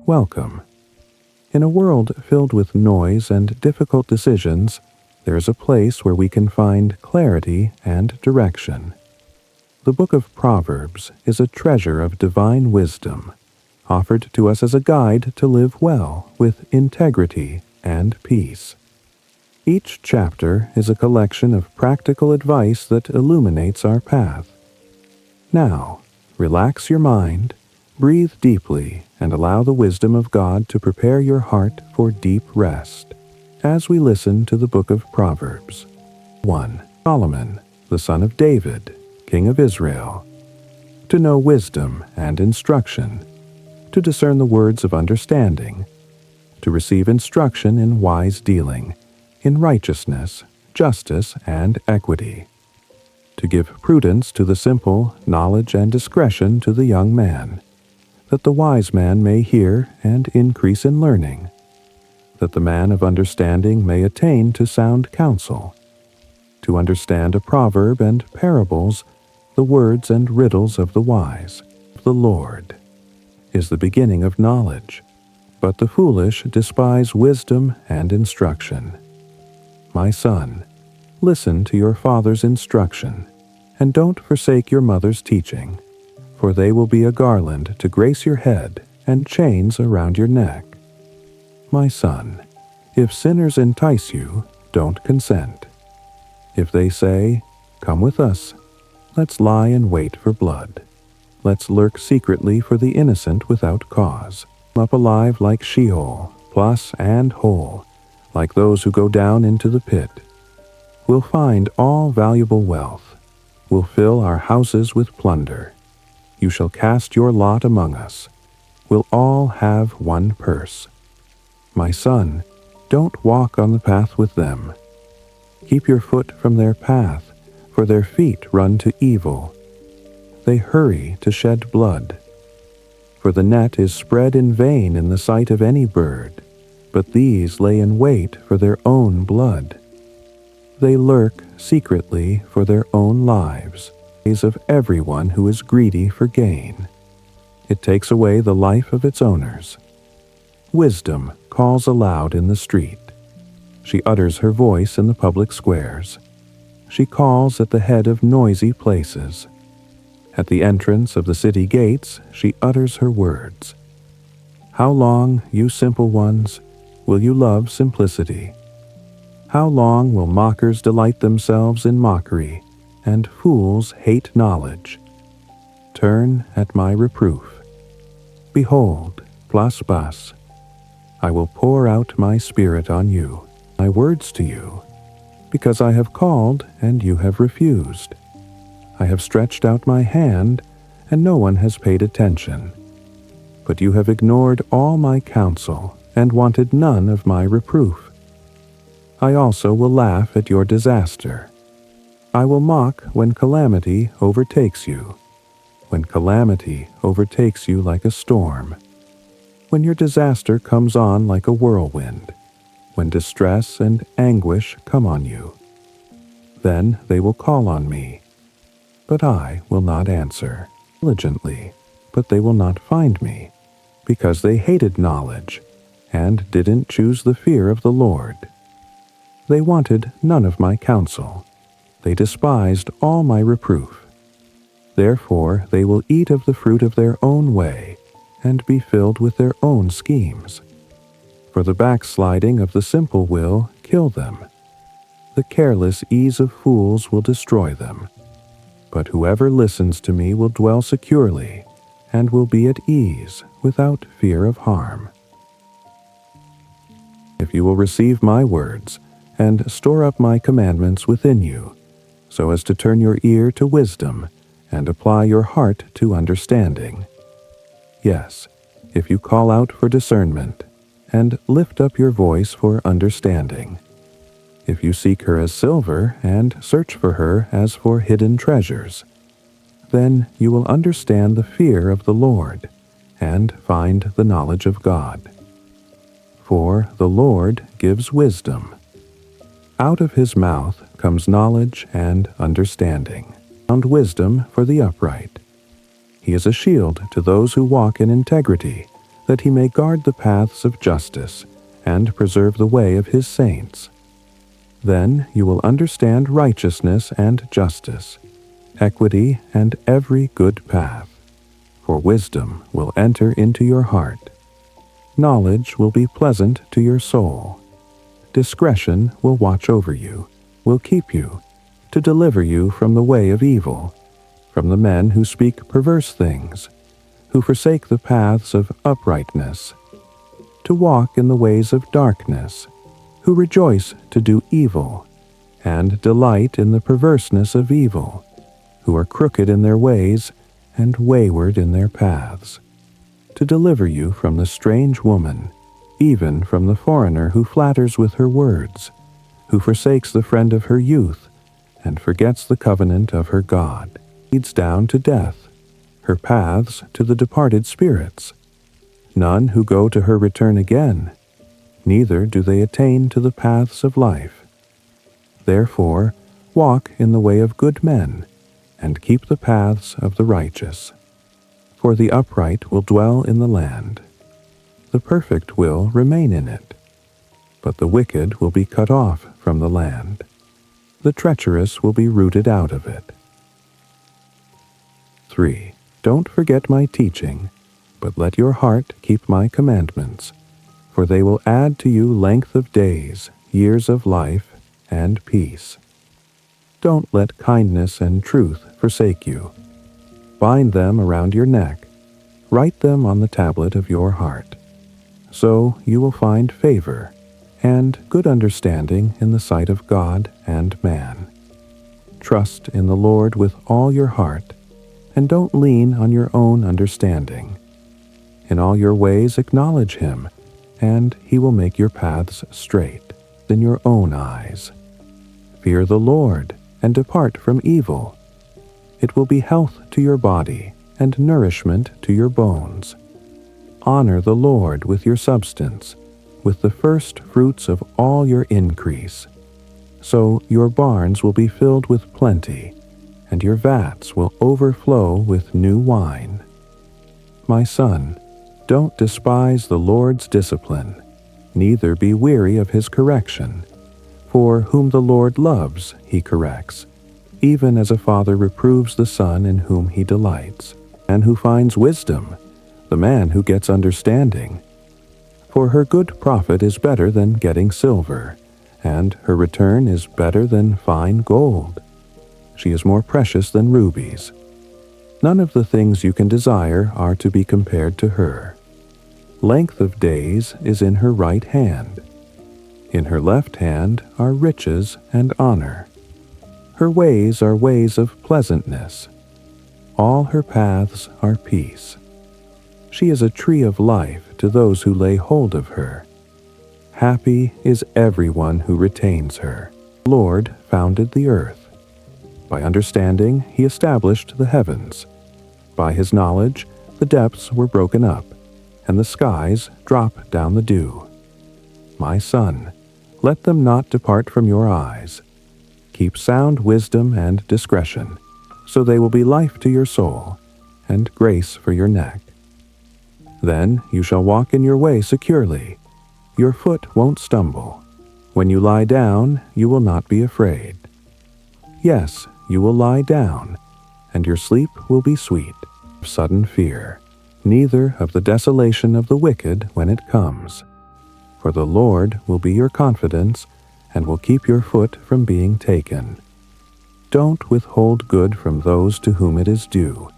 welcome. In a world filled with noise and difficult decisions, there is a place where we can find clarity and direction. The Book of Proverbs is a treasure of divine wisdom, offered to us as a guide to live well with integrity and peace. Each chapter is a collection of practical advice that illuminates our path. Now, relax your mind, breathe deeply, and allow the wisdom of God to prepare your heart for deep rest as we listen to the Book of Proverbs. 1. Solomon, the son of David, king of Israel. To know wisdom and instruction, to discern the words of understanding, to receive instruction in wise dealing, in righteousness, justice, and equity, to give prudence to the simple, knowledge and discretion to the young man, that the wise man may hear and increase in learning, that the man of understanding may attain to sound counsel, to understand a proverb and parables, the words and riddles of the wise. The Lord is the beginning of knowledge, but the foolish despise wisdom and instruction. My son, listen to your father's instruction, and don't forsake your mother's teaching, for they will be a garland to grace your head and chains around your neck. My son, if sinners entice you, don't consent. If they say, "Come with us, let's lie and wait for blood. Let's lurk secretly for the innocent without cause. Up alive like Sheol, plus and whole, like those who go down into the pit. We'll find all valuable wealth. We'll fill our houses with plunder. You shall cast your lot among us. We'll all have one purse. My son, don't walk on the path with them. Keep your foot from their path, for their feet run to evil. They hurry to shed blood. For the net is spread in vain in the sight of any bird, but these lay in wait for their own blood. They lurk secretly for their own lives, days of everyone who is greedy for gain. It takes away the life of its owners. Wisdom calls aloud in the street. She utters her voice in the public squares. She calls at the head of noisy places. At the entrance of the city gates, she utters her words. How long, you simple ones, will you love simplicity? How long will mockers delight themselves in mockery, and fools hate knowledge? Turn at my reproof. Behold, plus bus, I will pour out my spirit on you, my words to you, because I have called and you have refused. I have stretched out my hand, and no one has paid attention. But you have ignored all my counsel, and wanted none of my reproof. I also will laugh at your disaster. I will mock when calamity overtakes you, when calamity overtakes you like a storm, when your disaster comes on like a whirlwind, when distress and anguish come on you. Then they will call on me, but I will not answer. Diligently, but they will not find me, because they hated knowledge and didn't choose the fear of the Lord. They wanted none of my counsel. They despised all my reproof. Therefore they will eat of the fruit of their own way and be filled with their own schemes. For the backsliding of the simple will kill them. The careless ease of fools will destroy them. But whoever listens to me will dwell securely and will be at ease without fear of harm. If you will receive my words and store up my commandments within you, so as to turn your ear to wisdom and apply your heart to understanding. Yes, if you call out for discernment and lift up your voice for understanding. If you seek her as silver and search for her as for hidden treasures, then you will understand the fear of the Lord and find the knowledge of God. For the Lord gives wisdom. Out of his mouth comes knowledge and understanding, and wisdom for the upright. He is a shield to those who walk in integrity, that he may guard the paths of justice and preserve the way of his saints. Then you will understand righteousness and justice, equity and every good path. For wisdom will enter into your heart. Knowledge will be pleasant to your soul. Discretion will watch over you, will keep you, to deliver you from the way of evil, from the men who speak perverse things, who forsake the paths of uprightness, to walk in the ways of darkness, who rejoice to do evil, and delight in the perverseness of evil, who are crooked in their ways and wayward in their paths, to deliver you from the strange woman, even from the foreigner who flatters with her words, who forsakes the friend of her youth, and forgets the covenant of her God, leads down to death, her paths to the departed spirits. None who go to her return again, neither do they attain to the paths of life. Therefore, walk in the way of good men, and keep the paths of the righteous. For the upright will dwell in the land. The perfect will remain in it, but the wicked will be cut off from the land. The treacherous will be rooted out of it. 3. Don't forget my teaching, but let your heart keep my commandments, for they will add to you length of days, years of life, and peace. Don't let kindness and truth forsake you. Bind them around your neck. Write them on the tablet of your heart. So you will find favor and good understanding in the sight of God and man. Trust in the Lord with all your heart, and don't lean on your own understanding. In all your ways acknowledge him, and he will make your paths straight in your own eyes. Fear the Lord, and depart from evil. It will be health to your body, and nourishment to your bones. Honor the Lord with your substance, with the first fruits of all your increase. So your barns will be filled with plenty, and your vats will overflow with new wine. My son, don't despise the Lord's discipline, neither be weary of his correction. For whom the Lord loves, he corrects, even as a father reproves the son in whom he delights, and who finds wisdom, the man who gets understanding. For her good profit is better than getting silver, and her return is better than fine gold. She is more precious than rubies. None of the things you can desire are to be compared to her. Length of days is in her right hand. In her left hand are riches and honor. Her ways are ways of pleasantness. All her paths are peace. She is a tree of life to those who lay hold of her. Happy is everyone who retains her. The Lord founded the earth. By understanding, he established the heavens. By his knowledge, the depths were broken up, and the skies drop down the dew. My son, let them not depart from your eyes. Keep sound wisdom and discretion, so they will be life to your soul, and grace for your neck. Then you shall walk in your way securely. Your foot won't stumble. When you lie down, you will not be afraid. Yes, you will lie down, and your sleep will be sweet. Sudden fear, neither of the desolation of the wicked when it comes. For the Lord will be your confidence, and will keep your foot from being taken. Don't withhold good from those to whom it is due,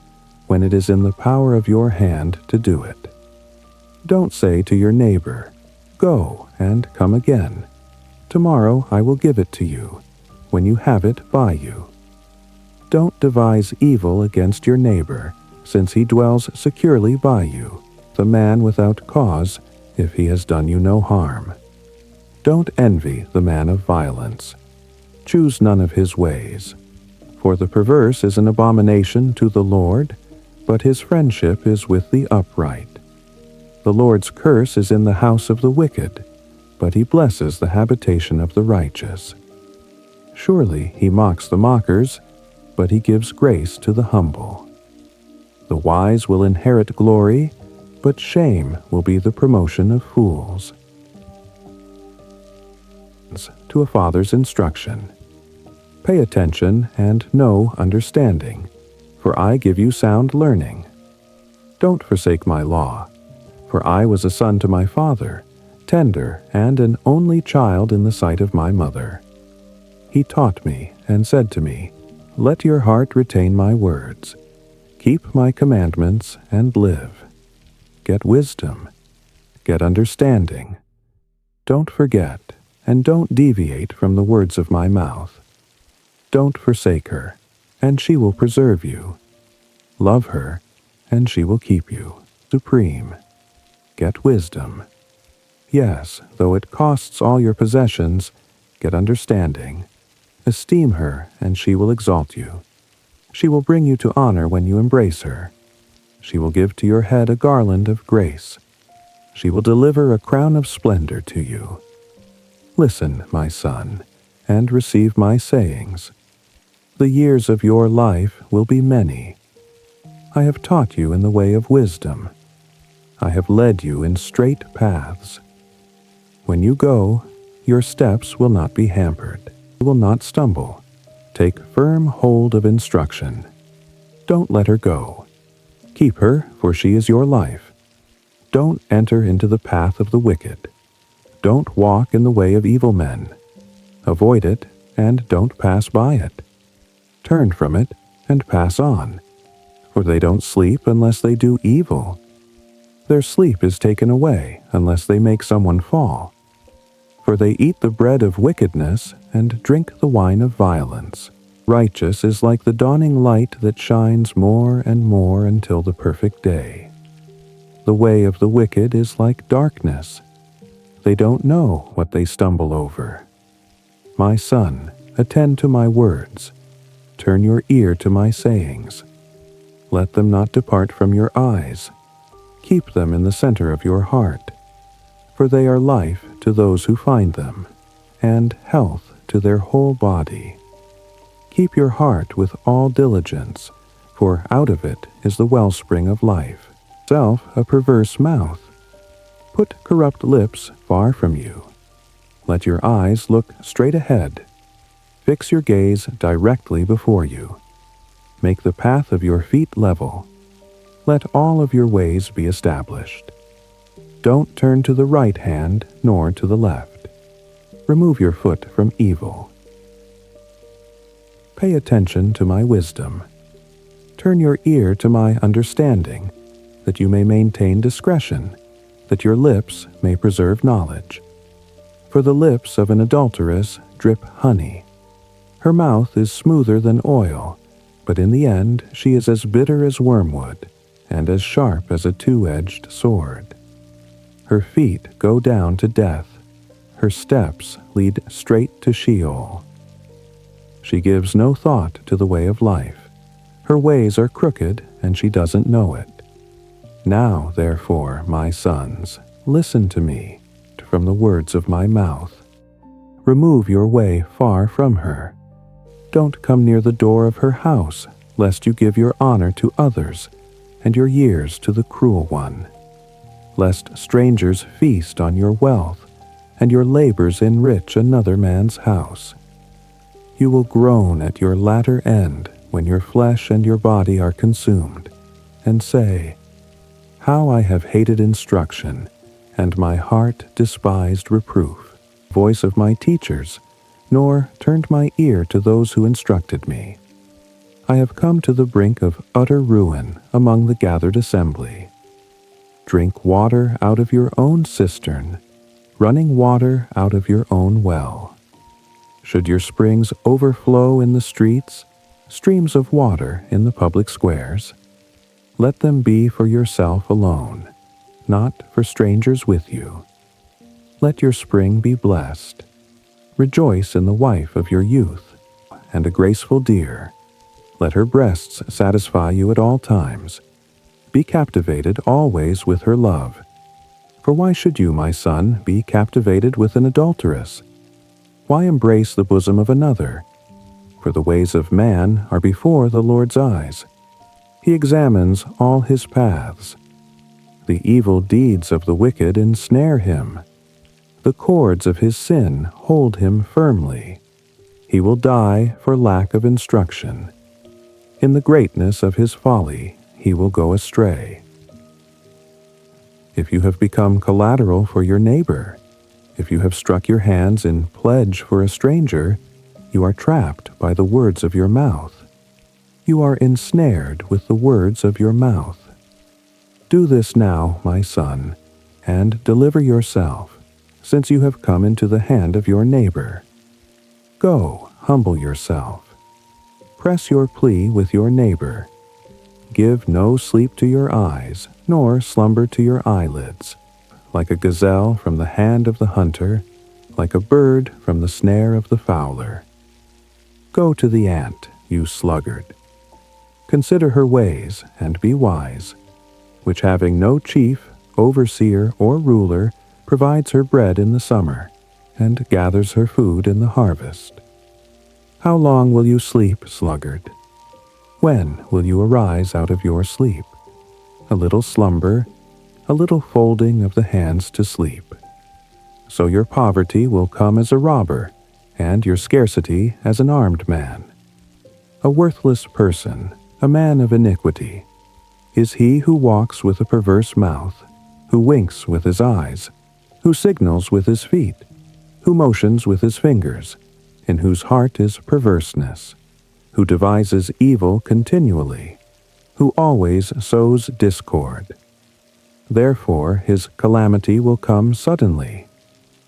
when it is in the power of your hand to do it. Don't say to your neighbor, "Go and come again. Tomorrow I will give it to you, when you have it by you." Don't devise evil against your neighbor, since he dwells securely by you, the man without cause, if he has done you no harm. Don't envy the man of violence. Choose none of his ways. For the perverse is an abomination to the Lord, but his friendship is with the upright. The Lord's curse is in the house of the wicked, but he blesses the habitation of the righteous. Surely he mocks the mockers, but he gives grace to the humble. The wise will inherit glory, but shame will be the promotion of fools. To a father's instruction. Pay attention and know understanding, for I give you sound learning. Don't forsake my law, for I was a son to my father, tender and an only child in the sight of my mother. He taught me and said to me, Let your heart retain my words. Keep my commandments and live. Get wisdom. Get understanding. Don't forget, and don't deviate from the words of my mouth. Don't forsake her, and she will preserve you. Love her, and she will keep you supreme. Get wisdom. Yes, though it costs all your possessions, get understanding. Esteem her, and she will exalt you. She will bring you to honor when you embrace her. She will give to your head a garland of grace. She will deliver a crown of splendor to you. Listen, my son, and receive my sayings. The years of your life will be many. I have taught you in the way of wisdom. I have led you in straight paths. When you go, your steps will not be hampered. You will not stumble. Take firm hold of instruction. Don't let her go. Keep her, for she is your life. Don't enter into the path of the wicked. Don't walk in the way of evil men. Avoid it, and don't pass by it. Turn from it, and pass on. For they don't sleep unless they do evil. Their sleep is taken away unless they make someone fall. For they eat the bread of wickedness and drink the wine of violence. Righteous is like the dawning light that shines more and more until the perfect day. The way of the wicked is like darkness. They don't know what they stumble over. My son, attend to my words. Turn your ear to my sayings. Let them not depart from your eyes. Keep them in the center of your heart, for they are life to those who find them, and health to their whole body. Keep your heart with all diligence, for out of it is the wellspring of life. Self a perverse mouth. Put corrupt lips far from you. Let your eyes look straight ahead. Fix your gaze directly before you. Make the path of your feet level. Let all of your ways be established. Don't turn to the right hand nor to the left. Remove your foot from evil. Pay attention to my wisdom. Turn your ear to my understanding, that you may maintain discretion, that your lips may preserve knowledge. For the lips of an adulteress drip honey. Her mouth is smoother than oil, but in the end she is as bitter as wormwood, and as sharp as a two-edged sword. Her feet go down to death. Her steps lead straight to Sheol. She gives no thought to the way of life. Her ways are crooked, and she doesn't know it. Now, therefore, my sons, listen to me, from the words of my mouth. Remove your way far from her. Don't come near the door of her house, lest you give your honor to others, and your years to the cruel one. Lest strangers feast on your wealth, and your labors enrich another man's house. You will groan at your latter end when your flesh and your body are consumed, and say, How I have hated instruction, and my heart despised reproof, voice of my teachers, nor turned my ear to those who instructed me. I have come to the brink of utter ruin among the gathered assembly. Drink water out of your own cistern, running water out of your own well. Should your springs overflow in the streets, streams of water in the public squares? Let them be for yourself alone, not for strangers with you. Let your spring be blessed. Rejoice in the wife of your youth, and a graceful deer. Let her breasts satisfy you at all times. Be captivated always with her love. For why should you, my son, be captivated with an adulteress? Why embrace the bosom of another? For the ways of man are before the Lord's eyes. He examines all his paths. The evil deeds of the wicked ensnare him. The cords of his sin hold him firmly. He will die for lack of instruction. In the greatness of his folly, he will go astray. If you have become collateral for your neighbor, if you have struck your hands in pledge for a stranger, you are trapped by the words of your mouth. You are ensnared with the words of your mouth. Do this now, my son, and deliver yourself, since you have come into the hand of your neighbor. Go, humble yourself. Press your plea with your neighbor. Give no sleep to your eyes, nor slumber to your eyelids. Like a gazelle from the hand of the hunter, like a bird from the snare of the fowler. Go to the ant, you sluggard. Consider her ways, and be wise, which having no chief, overseer, or ruler, provides her bread in the summer, and gathers her food in the harvest. How long will you sleep, sluggard? When will you arise out of your sleep? A little slumber, a little folding of the hands to sleep. So your poverty will come as a robber, and your scarcity as an armed man. A worthless person, a man of iniquity, is he who walks with a perverse mouth, who winks with his eyes, who signals with his feet, who motions with his fingers, in whose heart is perverseness, who devises evil continually, who always sows discord. Therefore his calamity will come suddenly.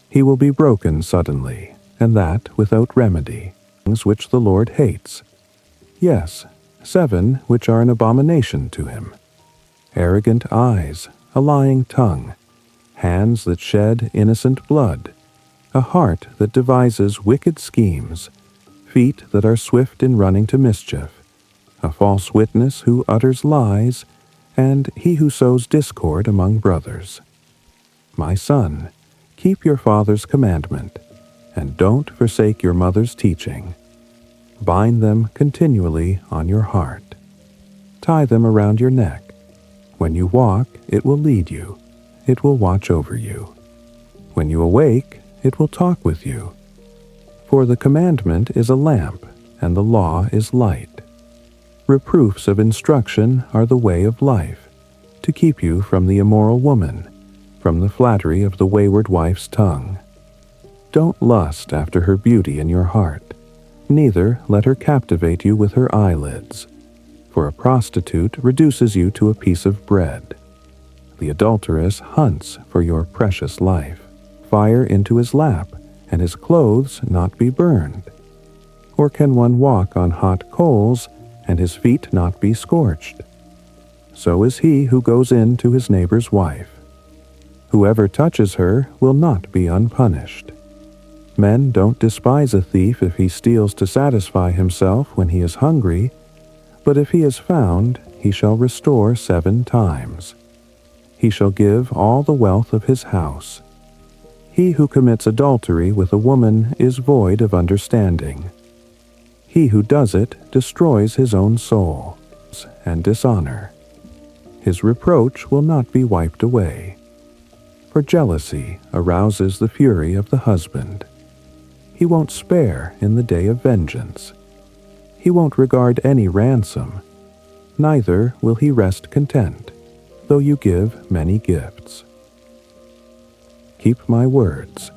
He will be broken suddenly, and that without remedy, things which the Lord hates. Yes, 7 which are an abomination to him. Arrogant eyes, a lying tongue, hands that shed innocent blood, a heart that devises wicked schemes, feet that are swift in running to mischief, a false witness who utters lies, and he who sows discord among brothers. My son, keep your father's commandment, and don't forsake your mother's teaching. Bind them continually on your heart. Tie them around your neck. When you walk, it will lead you. It will watch over you. When you awake, it will talk with you. For the commandment is a lamp, and the law is light. Reproofs of instruction are the way of life, to keep you from the immoral woman, from the flattery of the wayward wife's tongue. Don't lust after her beauty in your heart, neither let her captivate you with her eyelids. For a prostitute reduces you to a piece of bread. The adulteress hunts for your precious life. Fire into his lap, and his clothes not be burned. Or can one walk on hot coals, and his feet not be scorched? So is he who goes in to his neighbor's wife. Whoever touches her will not be unpunished. Men don't despise a thief if he steals to satisfy himself when he is hungry, but if he is found, he shall restore 7 times. He shall give all the wealth of his house. He who commits adultery with a woman is void of understanding. He who does it destroys his own soul and dishonor. His reproach will not be wiped away. For jealousy arouses the fury of the husband. He won't spare in the day of vengeance. He won't regard any ransom. Neither will he rest content, though you give many gifts. Keep my words.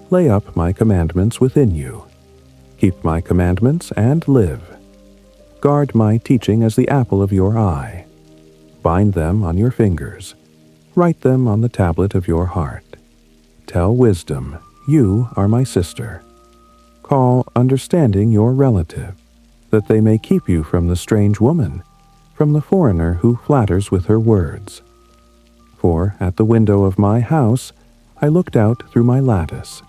Lay up my commandments within you. Keep my commandments and live. Guard my teaching as the apple of your eye. Bind them on your fingers. Write them on the tablet of your heart. Tell wisdom, you are my sister. Call understanding your relative, that they may keep you from the strange woman, from the foreigner who flatters with her words. For at the window of my house I looked out through my lattice.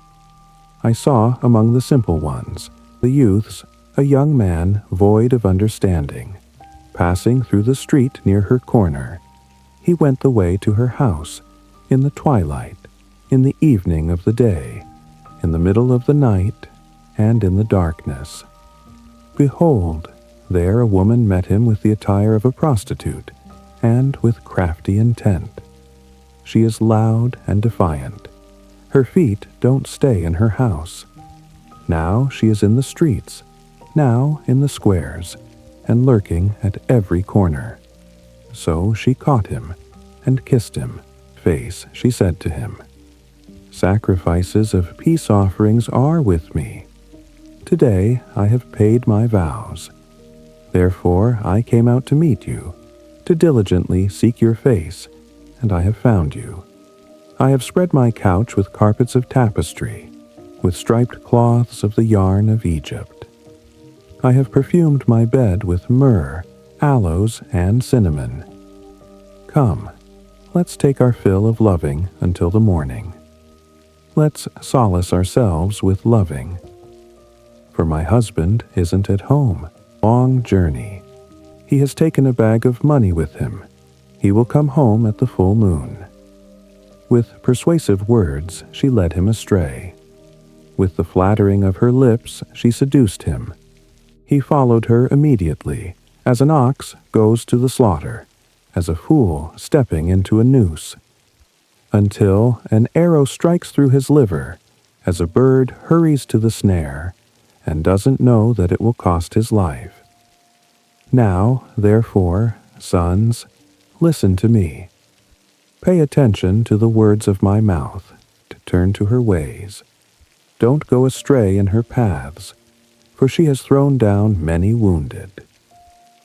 I saw among the simple ones, the youths, a young man void of understanding. Passing through the street near her corner, he went the way to her house, in the twilight, in the evening of the day, in the middle of the night, and in the darkness. Behold, there a woman met him with the attire of a prostitute, and with crafty intent. she is loud and defiant. Her feet don't stay in her house. Now she is in the streets, now in the squares, and lurking at every corner. So she caught him and kissed him. Face, she said to him, sacrifices of peace offerings are with me. Today I have paid my vows. Therefore I came out to meet you, to diligently seek your face, and I have found you. I have spread my couch with carpets of tapestry, with striped cloths of the yarn of Egypt. I have perfumed my bed with myrrh, aloes, and cinnamon. Come, let's take our fill of loving until the morning. Let's solace ourselves with loving. For my husband isn't at home. Long journey. He has taken a bag of money with him. He will come home at the full moon. With persuasive words she led him astray. With the flattering of her lips she seduced him. He followed her immediately, as an ox goes to the slaughter, as a fool stepping into a noose, until an arrow strikes through his liver, as a bird hurries to the snare, and doesn't know that it will cost his life. Now, therefore, sons, listen to me. Pay attention to the words of my mouth, to turn to her ways. Don't go astray in her paths, for she has thrown down many wounded.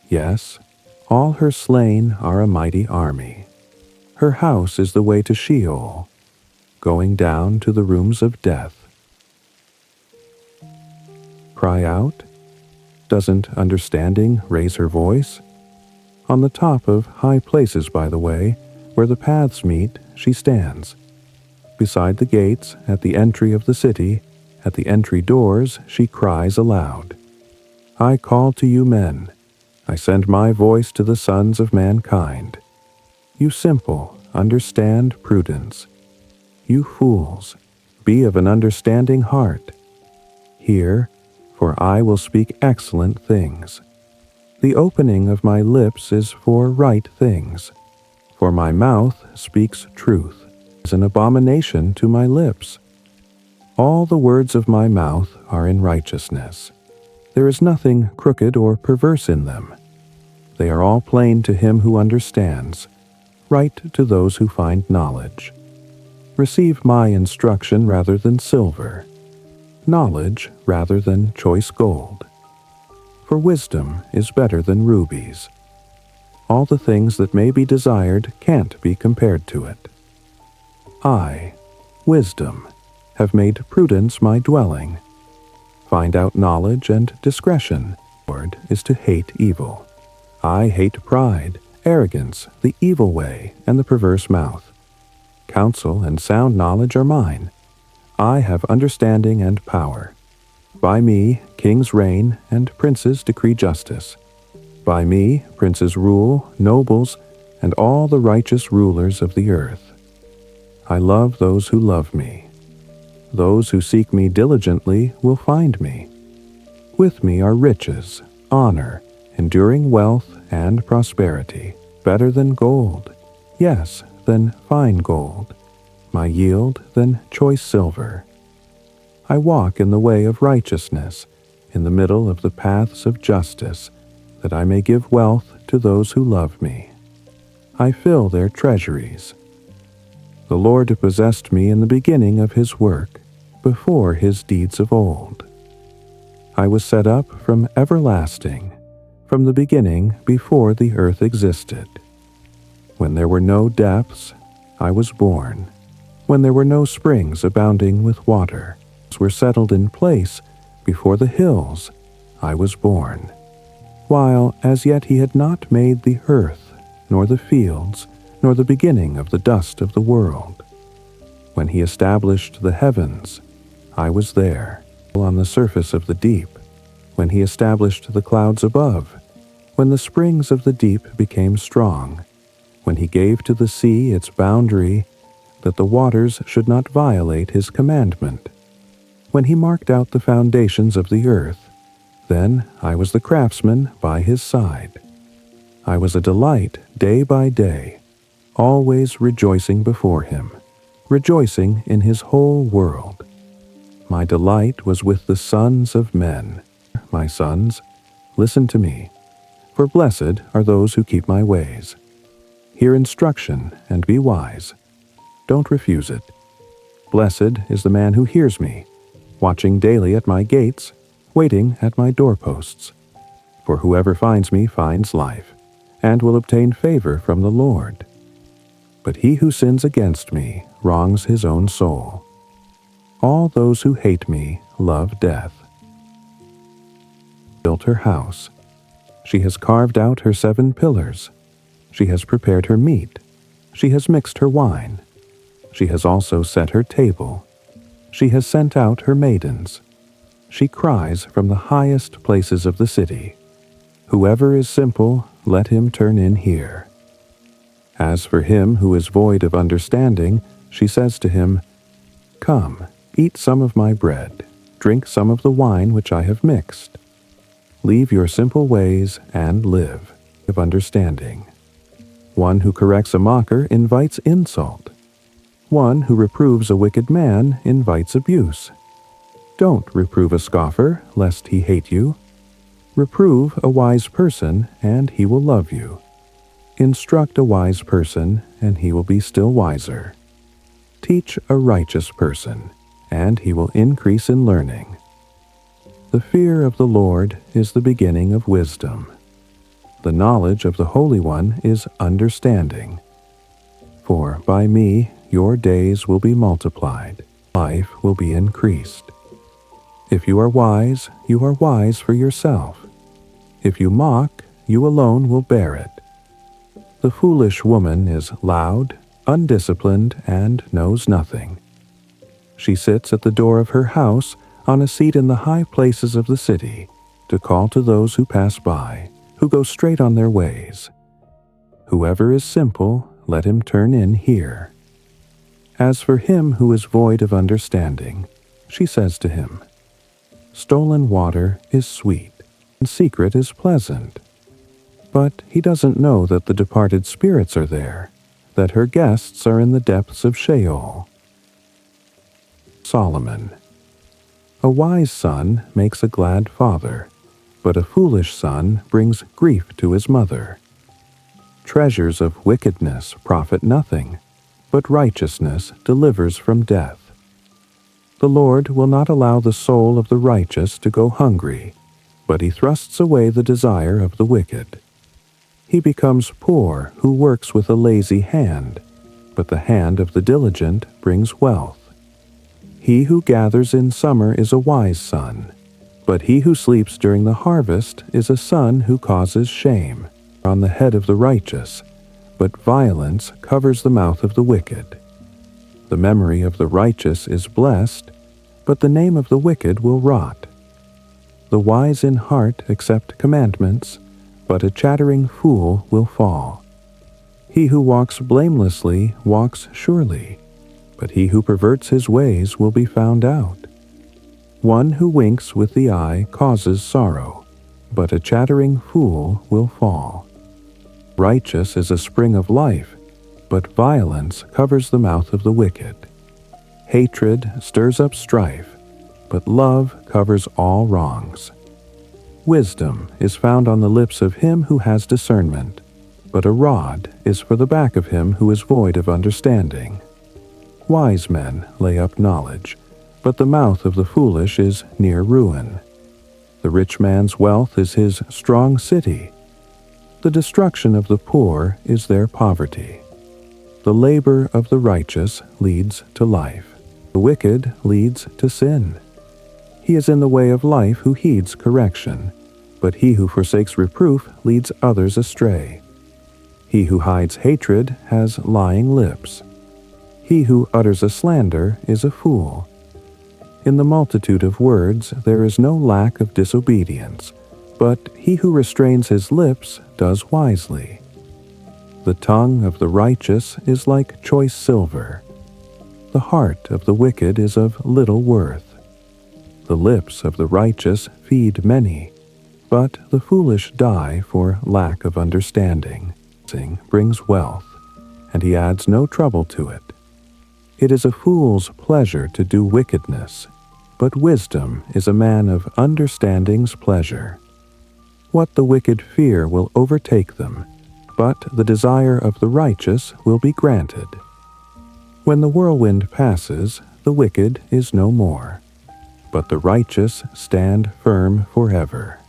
Yes, all her slain are a mighty army. Her house is the way to Sheol, going down to the rooms of death. Cry out? Doesn't understanding raise her voice? On the top of high places, by the way, where the paths meet, she stands. Beside the gates, at the entry of the city, at the entry doors, she cries aloud. I call to you men. I send my voice to the sons of mankind. You simple, understand prudence. You fools, be of an understanding heart. Hear, for I will speak excellent things. The opening of my lips is for right things, for my mouth speaks truth. It is an abomination to my lips. All the words of my mouth are in righteousness. There is nothing crooked or perverse in them. They are all plain to him who understands, right to those who find knowledge. Receive my instruction rather than silver, knowledge rather than choice gold. For wisdom is better than rubies. All the things that may be desired can't be compared to it. I, wisdom, have made prudence my dwelling. Find out knowledge and discretion. Lord is to hate evil. I hate pride, arrogance, the evil way, and the perverse mouth. Counsel and sound knowledge are mine. I have understanding and power. By me kings reign and princes decree justice. By me princes rule, nobles, and all the righteous rulers of the earth. I love those who love me. Those who seek me diligently will find me. With me are riches, honor, enduring wealth, and prosperity, better than gold, yes, than fine gold, my yield than choice silver. I walk in the way of righteousness, in the middle of the paths of justice, that I may give wealth to those who love me. I fill their treasuries. The Lord possessed me in the beginning of his work, before his deeds of old. I was set up from everlasting, from the beginning before the earth existed. When there were no depths, I was born. When there were no springs abounding with water, were settled in place before the hills, I was born. While as yet he had not made the earth, nor the fields, nor the beginning of the dust of the world. When he established the heavens, I was there, on the surface of the deep. When he established the clouds above, when the springs of the deep became strong, when he gave to the sea its boundary, that the waters should not violate his commandment. When he marked out the foundations of the earth, then I was the craftsman by his side. I was a delight day by day. always rejoicing before him, rejoicing in his whole world. My delight was with the sons of men. My sons, listen to me, for blessed are those who keep my ways. Hear instruction and be wise. Don't refuse it. Blessed is the man who hears me, watching daily at my gates, waiting at my doorposts. For whoever finds me finds life, and will obtain favor from the Lord. But he who sins against me wrongs his own soul. All those who hate me love death. Built her house. She has carved out her 7 pillars. She has prepared her meat. She has mixed her wine. She has also set her table. She has sent out her maidens. She cries from the highest places of the city, "Whoever is simple, let him turn in here." As for him who is void of understanding, she says to him, "Come, eat some of my bread, drink some of the wine which I have mixed. Leave your simple ways and live, of understanding." One who corrects a mocker invites insult. One who reproves a wicked man invites abuse. Don't reprove a scoffer, lest he hate you. Reprove a wise person, and he will love you. Instruct a wise person, and he will be still wiser. Teach a righteous person, and he will increase in learning. The fear of the Lord is the beginning of wisdom. The knowledge of the Holy One is understanding. For by me your days will be multiplied, life will be increased. If you are wise for yourself. If you mock, you alone will bear it. The foolish woman is loud, undisciplined, and knows nothing. She sits at the door of her house on a seat in the high places of the city to call to those who pass by, who go straight on their ways. Whoever is simple, let him turn in here. As for him who is void of understanding, she says to him, "Stolen water is sweet, and secret is pleasant." But he doesn't know that the departed spirits are there, that her guests are in the depths of Sheol. Solomon. A wise son makes a glad father, but a foolish son brings grief to his mother. Treasures of wickedness profit nothing, but righteousness delivers from death. The Lord will not allow the soul of the righteous to go hungry, but he thrusts away the desire of the wicked. He becomes poor who works with a lazy hand, but the hand of the diligent brings wealth. He who gathers in summer is a wise son, but he who sleeps during the harvest is a son who causes shame on the head of the righteous, but violence covers the mouth of the wicked. The memory of the righteous is blessed, but the name of the wicked will rot. The wise in heart accept commandments, but a chattering fool will fall. He who walks blamelessly walks surely, but he who perverts his ways will be found out. One who winks with the eye causes sorrow, but a chattering fool will fall. Righteous is a spring of life, but violence covers the mouth of the wicked. Hatred stirs up strife, but love covers all wrongs. Wisdom is found on the lips of him who has discernment, but a rod is for the back of him who is void of understanding. Wise men lay up knowledge, but the mouth of the foolish is near ruin. The rich man's wealth is his strong city. The destruction of the poor is their poverty. The labor of the righteous leads to life. The wicked leads to sin. He is in the way of life who heeds correction, but he who forsakes reproof leads others astray. He who hides hatred has lying lips. He who utters a slander is a fool. In the multitude of words there is no lack of disobedience, but he who restrains his lips does wisely. The tongue of the righteous is like choice silver. The heart of the wicked is of little worth. The lips of the righteous feed many, but the foolish die for lack of understanding. Brings wealth, and he adds no trouble to it. It is a fool's pleasure to do wickedness, but wisdom is a man of understanding's pleasure. What the wicked fear will overtake them, but the desire of the righteous will be granted. When the whirlwind passes, the wicked is no more, but the righteous stand firm forever.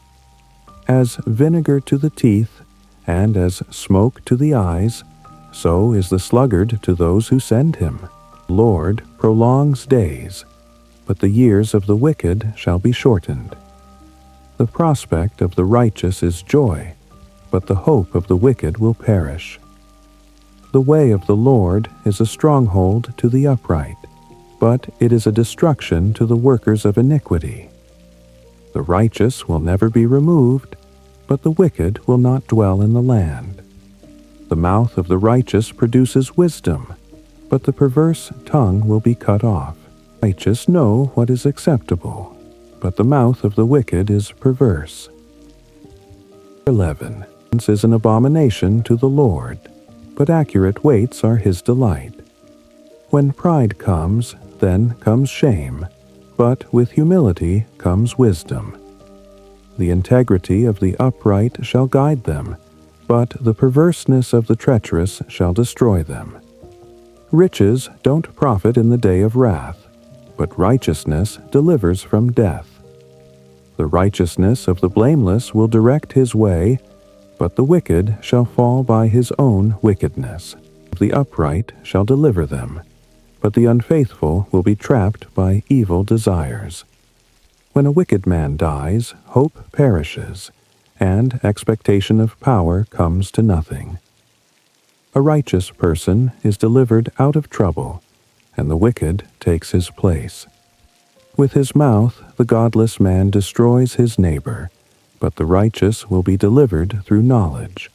As vinegar to the teeth, and as smoke to the eyes, so is the sluggard to those who send him. Lord prolongs days, but the years of the wicked shall be shortened. The prospect of the righteous is joy, but the hope of the wicked will perish. The way of the Lord is a stronghold to the upright, but it is a destruction to the workers of iniquity. The righteous will never be removed, but the wicked will not dwell in the land. The mouth of the righteous produces wisdom, but the perverse tongue will be cut off. The righteous know what is acceptable, but the mouth of the wicked is perverse. 11. Is an abomination to the Lord, but accurate weights are his delight. When pride comes, then comes shame, but with humility comes wisdom. The integrity of the upright shall guide them, but the perverseness of the treacherous shall destroy them. Riches don't profit in the day of wrath, but righteousness delivers from death. The righteousness of the blameless will direct his way, but the wicked shall fall by his own wickedness. The upright shall deliver them, but the unfaithful will be trapped by evil desires. When a wicked man dies, hope perishes, and expectation of power comes to nothing. A righteous person is delivered out of trouble, and the wicked takes his place. With his mouth the godless man destroys his neighbor, but the righteous will be delivered through knowledge.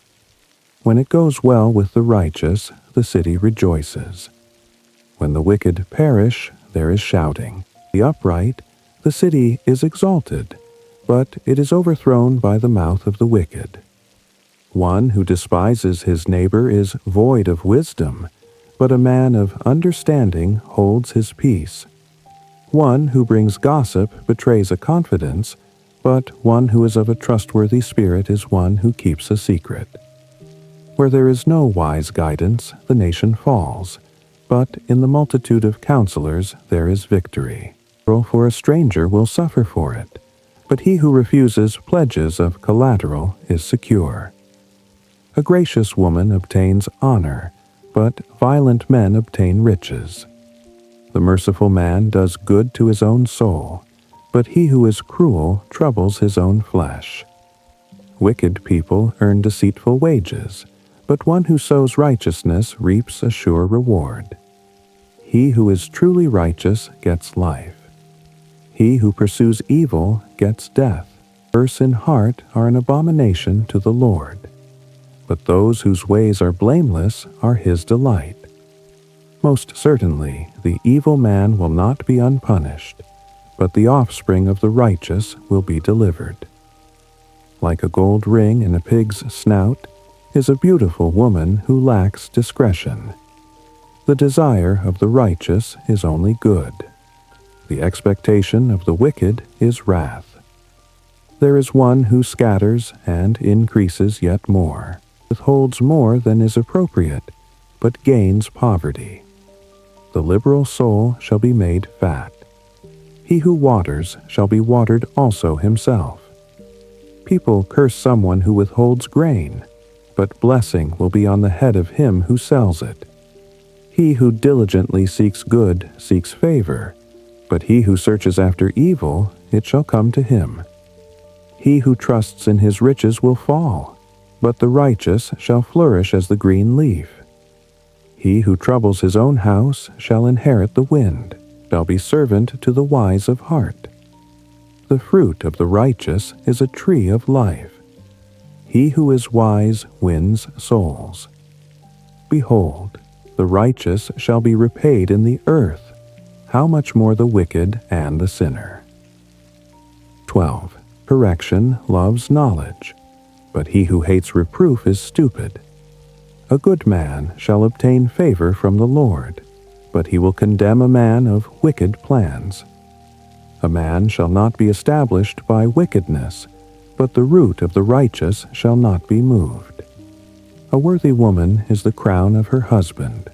When it goes well with the righteous, the city rejoices. When the wicked perish, there is shouting. The upright, the city is exalted, but it is overthrown by the mouth of the wicked. One who despises his neighbor is void of wisdom, but a man of understanding holds his peace. One who brings gossip betrays a confidence, but one who is of a trustworthy spirit is one who keeps a secret. Where there is no wise guidance, the nation falls, but in the multitude of counselors there is victory. For a stranger will suffer for it, but he who refuses pledges of collateral is secure. A gracious woman obtains honor, but violent men obtain riches. The merciful man does good to his own soul, but he who is cruel troubles his own flesh. Wicked people earn deceitful wages, but one who sows righteousness reaps a sure reward. He who is truly righteous gets life. He who pursues evil gets death. Perverse in heart are an abomination to the Lord, but those whose ways are blameless are his delight. Most certainly, the evil man will not be unpunished, but the offspring of the righteous will be delivered. Like a gold ring in a pig's snout is a beautiful woman who lacks discretion. The desire of the righteous is only good. The expectation of the wicked is wrath. There is one who scatters and increases yet more, withholds more than is appropriate, but gains poverty. The liberal soul shall be made fat. He who waters shall be watered also himself. People curse someone who withholds grain, but blessing will be on the head of him who sells it. He who diligently seeks good seeks favor, but he who searches after evil, it shall come to him. He who trusts in his riches will fall, but the righteous shall flourish as the green leaf. He who troubles his own house shall inherit the wind, shall be servant to the wise of heart. The fruit of the righteous is a tree of life. He who is wise wins souls. Behold, the righteous shall be repaid in the earth. How much more the wicked and the sinner? 12. Correction loves knowledge, but he who hates reproof is stupid. A good man shall obtain favor from the Lord, but he will condemn a man of wicked plans. A man shall not be established by wickedness, but the root of the righteous shall not be moved. A worthy woman is the crown of her husband,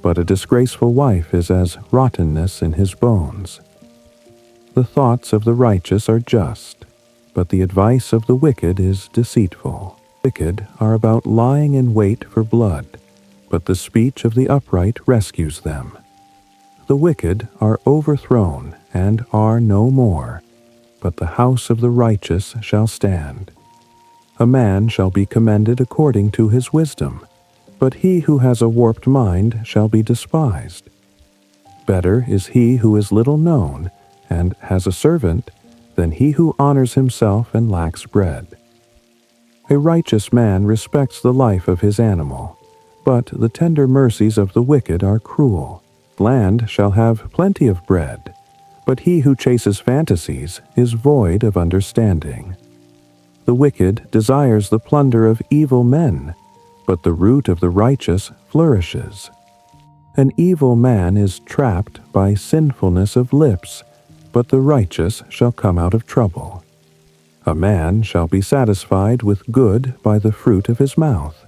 but a disgraceful wife is as rottenness in his bones. The thoughts of the righteous are just, but the advice of the wicked is deceitful. The wicked are about lying in wait for blood, but the speech of the upright rescues them. The wicked are overthrown and are no more, but the house of the righteous shall stand. A man shall be commended according to his wisdom, but he who has a warped mind shall be despised. Better is he who is little known and has a servant than he who honors himself and lacks bread. A righteous man respects the life of his animal, but the tender mercies of the wicked are cruel. Land shall have plenty of bread, but he who chases fantasies is void of understanding. The wicked desires the plunder of evil men, but the root of the righteous flourishes. An evil man is trapped by sinfulness of lips, but the righteous shall come out of trouble. A man shall be satisfied with good by the fruit of his mouth.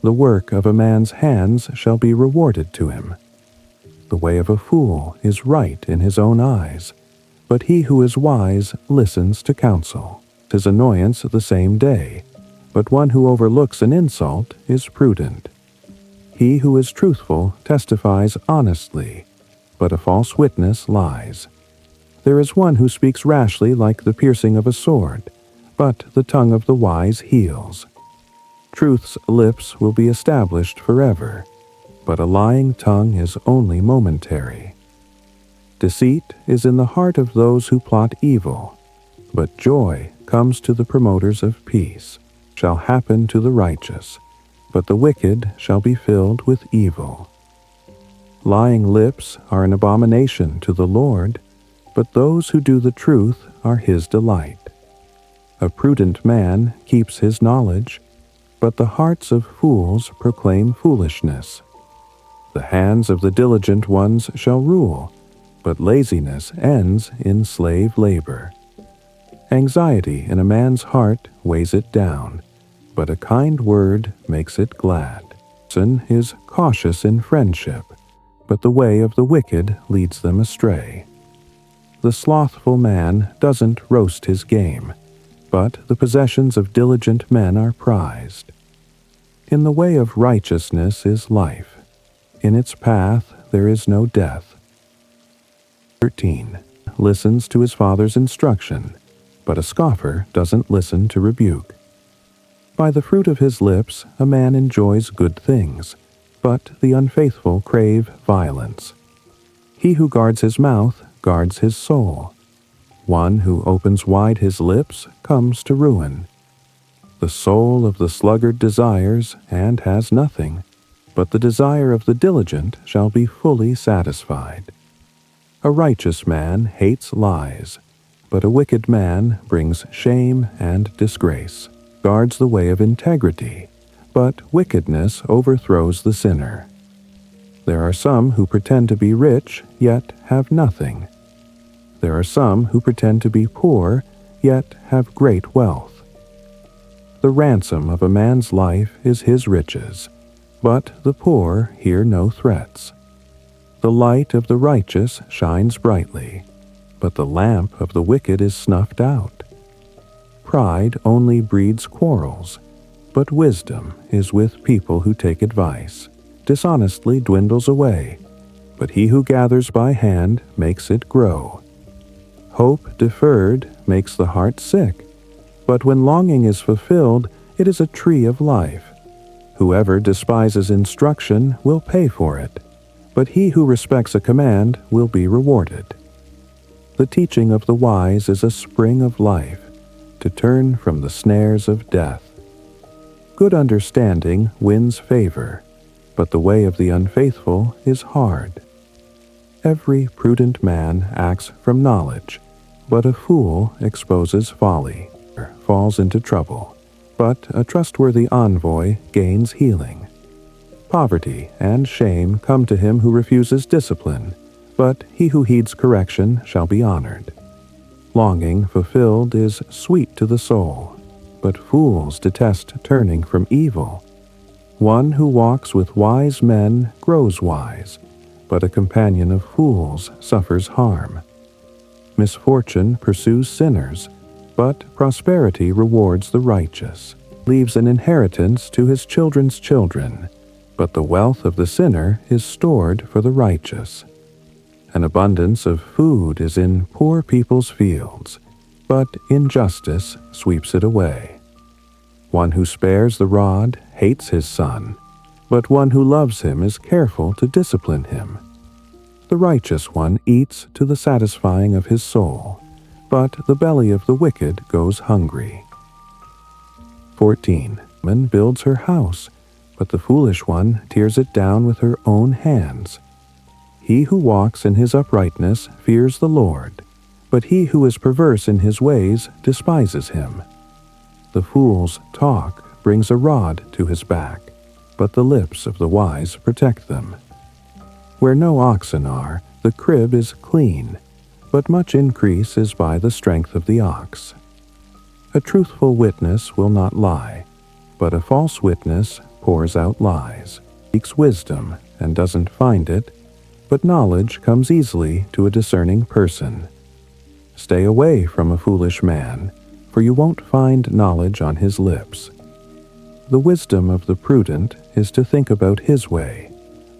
The work of a man's hands shall be rewarded to him. The way of a fool is right in his own eyes, but he who is wise listens to counsel. 'Tis annoyance the same day, but one who overlooks an insult is prudent. He who is truthful testifies honestly, but a false witness lies. There is one who speaks rashly like the piercing of a sword, but the tongue of the wise heals. Truth's lips will be established forever, but a lying tongue is only momentary. Deceit is in the heart of those who plot evil, but joy comes to the promoters of peace. Shall happen to the righteous, but the wicked shall be filled with evil. Lying lips are an abomination to the Lord, but those who do the truth are his delight. A prudent man keeps his knowledge, but the hearts of fools proclaim foolishness. The hands of the diligent ones shall rule, but laziness ends in slave labor. Anxiety in a man's heart weighs it down, but a kind word makes it glad. Sin is cautious in friendship, but the way of the wicked leads them astray. The slothful man doesn't roast his game, but the possessions of diligent men are prized. In the way of righteousness is life. In its path there is no death. 13. Listens to his father's instruction, but a scoffer doesn't listen to rebuke. By the fruit of his lips a man enjoys good things, but the unfaithful crave violence. He who guards his mouth guards his soul. One who opens wide his lips comes to ruin. The soul of the sluggard desires and has nothing, but the desire of the diligent shall be fully satisfied. A righteous man hates lies, but a wicked man brings shame and disgrace. Guards the way of integrity, but wickedness overthrows the sinner. There are some who pretend to be rich, yet have nothing. There are some who pretend to be poor, yet have great wealth. The ransom of a man's life is his riches, but the poor hear no threats. The light of the righteous shines brightly, but the lamp of the wicked is snuffed out. Pride only breeds quarrels, but wisdom is with people who take advice. Dishonestly dwindles away, but he who gathers by hand makes it grow. Hope deferred makes the heart sick, but when longing is fulfilled, it is a tree of life. Whoever despises instruction will pay for it, but he who respects a command will be rewarded. The teaching of the wise is a spring of life, to turn from the snares of death. Good understanding wins favor, but the way of the unfaithful is hard. Every prudent man acts from knowledge, but a fool exposes folly, falls into trouble, but a trustworthy envoy gains healing. Poverty and shame come to him who refuses discipline, but he who heeds correction shall be honored. Longing fulfilled is sweet to the soul, but fools detest turning from evil. One who walks with wise men grows wise, but a companion of fools suffers harm. Misfortune pursues sinners, but prosperity rewards the righteous. Leaves an inheritance to his children's children, but the wealth of the sinner is stored for the righteous. An abundance of food is in poor people's fields, but injustice sweeps it away. One who spares the rod hates his son, but one who loves him is careful to discipline him. The righteous one eats to the satisfying of his soul, but the belly of the wicked goes hungry. 14. Man builds her house, but the foolish one tears it down with her own hands. He who walks in his uprightness fears the Lord, but he who is perverse in his ways despises him. The fool's talk brings a rod to his back, but the lips of the wise protect them. Where no oxen are, the crib is clean, but much increase is by the strength of the ox. A truthful witness will not lie, but a false witness pours out lies. Seeks wisdom and doesn't find it, but knowledge comes easily to a discerning person. Stay away from a foolish man, for you won't find knowledge on his lips. The wisdom of the prudent is to think about his way,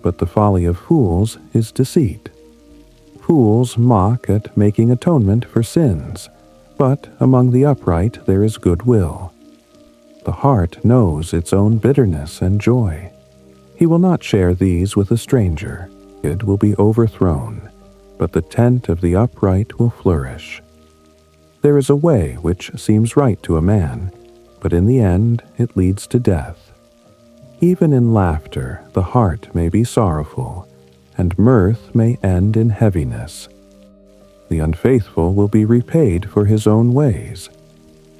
but the folly of fools is deceit. Fools mock at making atonement for sins, but among the upright there is goodwill. The heart knows its own bitterness and joy. He will not share these with a stranger. It will be overthrown, but the tent of the upright will flourish. There is a way which seems right to a man, but in the end it leads to death. Even in laughter the heart may be sorrowful, and mirth may end in heaviness. The unfaithful will be repaid for his own ways.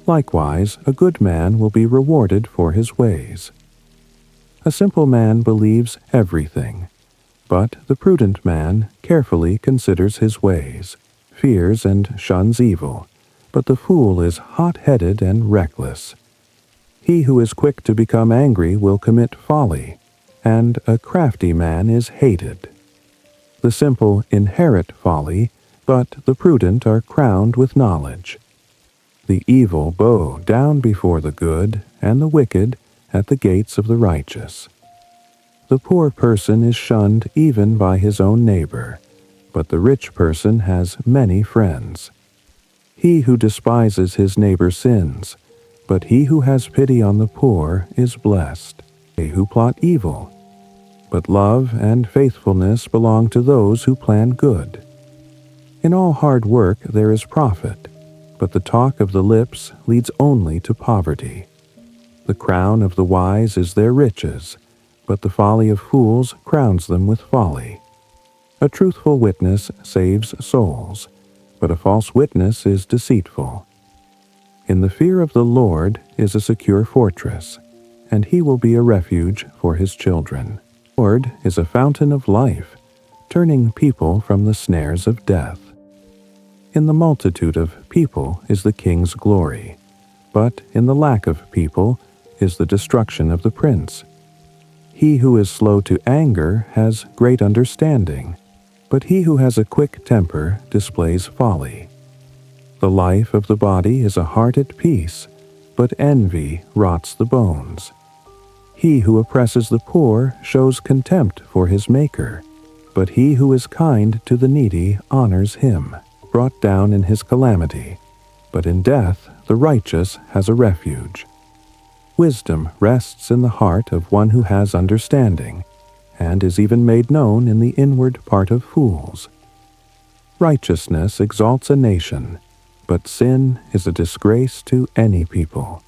Likewise, a good man will be rewarded for his ways. A simple man believes everything, but the prudent man carefully considers his ways, fears and shuns evil, but the fool is hot-headed and reckless. He who is quick to become angry will commit folly, and a crafty man is hated. The simple inherit folly, but the prudent are crowned with knowledge. The evil bow down before the good, and the wicked at the gates of the righteous. The poor person is shunned even by his own neighbor, but the rich person has many friends. He who despises his neighbor sins, but he who has pity on the poor is blessed. They who plot evil, but love and faithfulness belong to those who plan good. In all hard work there is profit, but the talk of the lips leads only to poverty. The crown of the wise is their riches, but the folly of fools crowns them with folly. A truthful witness saves souls, but a false witness is deceitful. In the fear of the Lord is a secure fortress, and he will be a refuge for his children. The Lord is a fountain of life, turning people from the snares of death. In the multitude of people is the king's glory, but in the lack of people is the destruction of the prince. He who is slow to anger has great understanding, but he who has a quick temper displays folly. The life of the body is a heart at peace, but envy rots the bones. He who oppresses the poor shows contempt for his Maker, but he who is kind to the needy honors him. Brought down in his calamity, but in death the righteous has a refuge. Wisdom rests in the heart of one who has understanding, and is even made known in the inward part of fools. Righteousness exalts a nation, but sin is a disgrace to any people.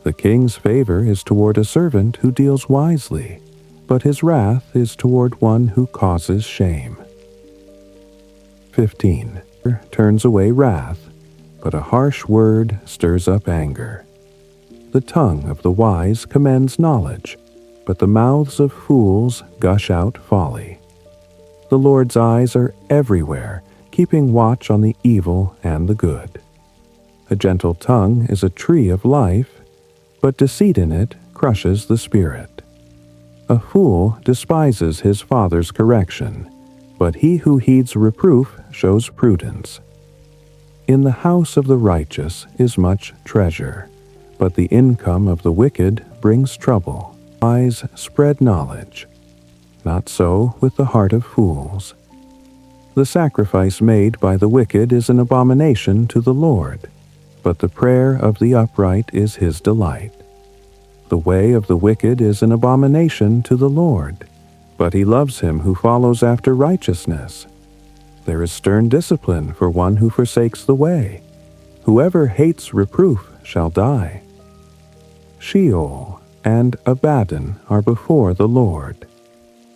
The king's favor is toward a servant who deals wisely, but his wrath is toward one who causes shame. 15. Turns away wrath, but a harsh word stirs up anger. The tongue of the wise commends knowledge, but the mouths of fools gush out folly. The Lord's eyes are everywhere, keeping watch on the evil and the good. A gentle tongue is a tree of life, but deceit in it crushes the spirit. A fool despises his father's correction, but he who heeds reproof shows prudence. In the house of the righteous is much treasure, but the income of the wicked brings trouble. Eyes spread knowledge. Not so with the heart of fools. The sacrifice made by the wicked is an abomination to the Lord, but the prayer of the upright is his delight. The way of the wicked is an abomination to the Lord, but he loves him who follows after righteousness. There is stern discipline for one who forsakes the way. Whoever hates reproof shall die. Sheol and Abaddon are before the Lord.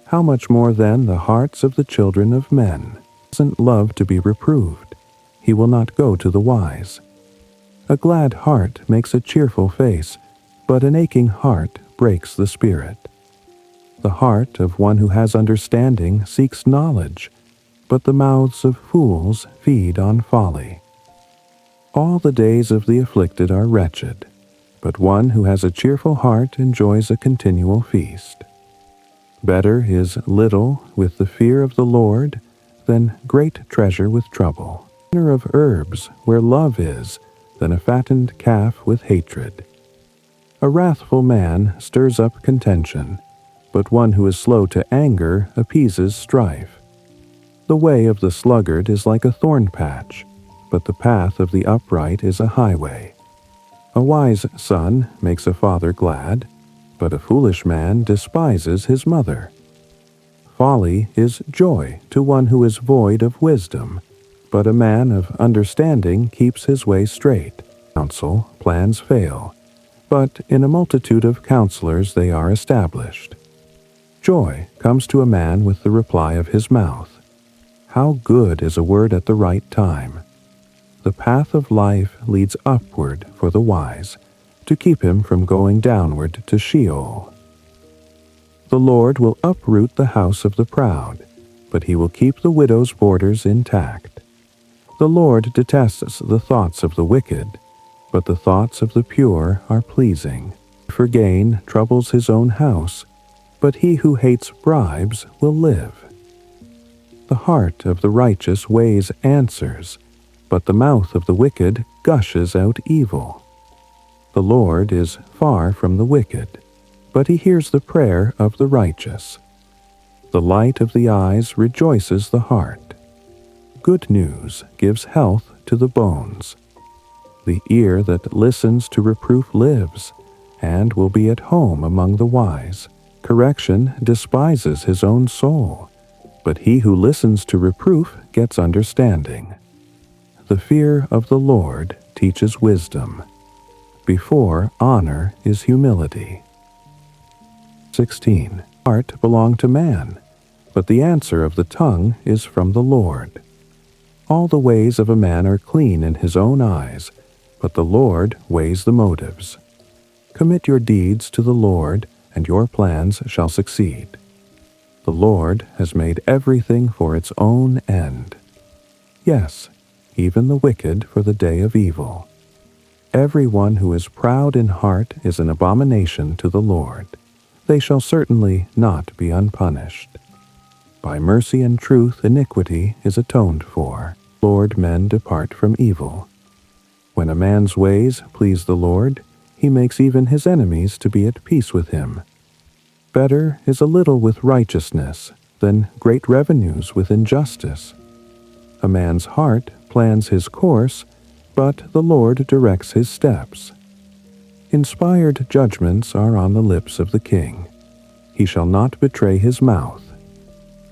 How much more then the hearts of the children of men? Doesn't love to be reproved. He will not go to the wise. A glad heart makes a cheerful face, but an aching heart breaks the spirit. The heart of one who has understanding seeks knowledge, but the mouths of fools feed on folly. All the days of the afflicted are wretched, but one who has a cheerful heart enjoys a continual feast. Better is little with the fear of the Lord than great treasure with trouble. Dinner of herbs where love is than a fattened calf with hatred. A wrathful man stirs up contention, but one who is slow to anger appeases strife. The way of the sluggard is like a thorn patch, but the path of the upright is a highway. A wise son makes a father glad, but a foolish man despises his mother. Folly is joy to one who is void of wisdom, but a man of understanding keeps his way straight. Counsel plans fail, but in a multitude of counselors they are established. Joy comes to a man with the reply of his mouth. How good is a word at the right time! The path of life leads upward for the wise, to keep him from going downward to Sheol. The Lord will uproot the house of the proud, but he will keep the widow's borders intact. The Lord detests the thoughts of the wicked, but the thoughts of the pure are pleasing. For gain troubles his own house, but he who hates bribes will live. The heart of the righteous weighs answers, but the mouth of the wicked gushes out evil. The Lord is far from the wicked, but he hears the prayer of the righteous. The light of the eyes rejoices the heart. Good news gives health to the bones. The ear that listens to reproof lives, and will be at home among the wise. Correction despises his own soul, but he who listens to reproof gets understanding. The fear of the Lord teaches wisdom. Before honor is humility. 16. Heart belong to man, but the answer of the tongue is from the Lord. All the ways of a man are clean in his own eyes, but the Lord weighs the motives. Commit your deeds to the Lord, and your plans shall succeed. The Lord has made everything for its own end. Yes, even the wicked for the day of evil. Everyone who is proud in heart is an abomination to the Lord. They shall certainly not be unpunished. By mercy and truth iniquity is atoned for. Lord, men depart from evil. When a man's ways please the Lord, he makes even his enemies to be at peace with him. Better is a little with righteousness than great revenues with injustice. A man's heart plans his course, but the Lord directs his steps. Inspired judgments are on the lips of the king. He shall not betray his mouth.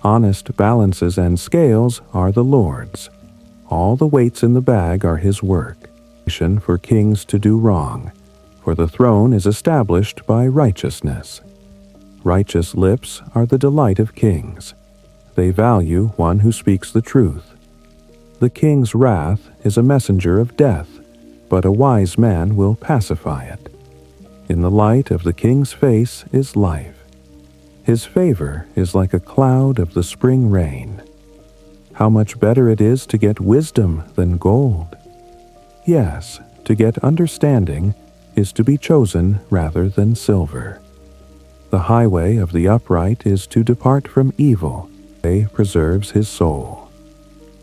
Honest balances and scales are the Lord's. All the weights in the bag are his work. For kings to do wrong, for the throne is established by righteousness. Righteous lips are the delight of kings. They value one who speaks the truth. The king's wrath is a messenger of death, but a wise man will pacify it. In the light of the king's face is life, His favor is like a cloud of the spring rain. How much better it is to get wisdom than gold. Yes, to get understanding is to be chosen rather than silver. The highway of the upright is to depart from evil. It preserves his soul.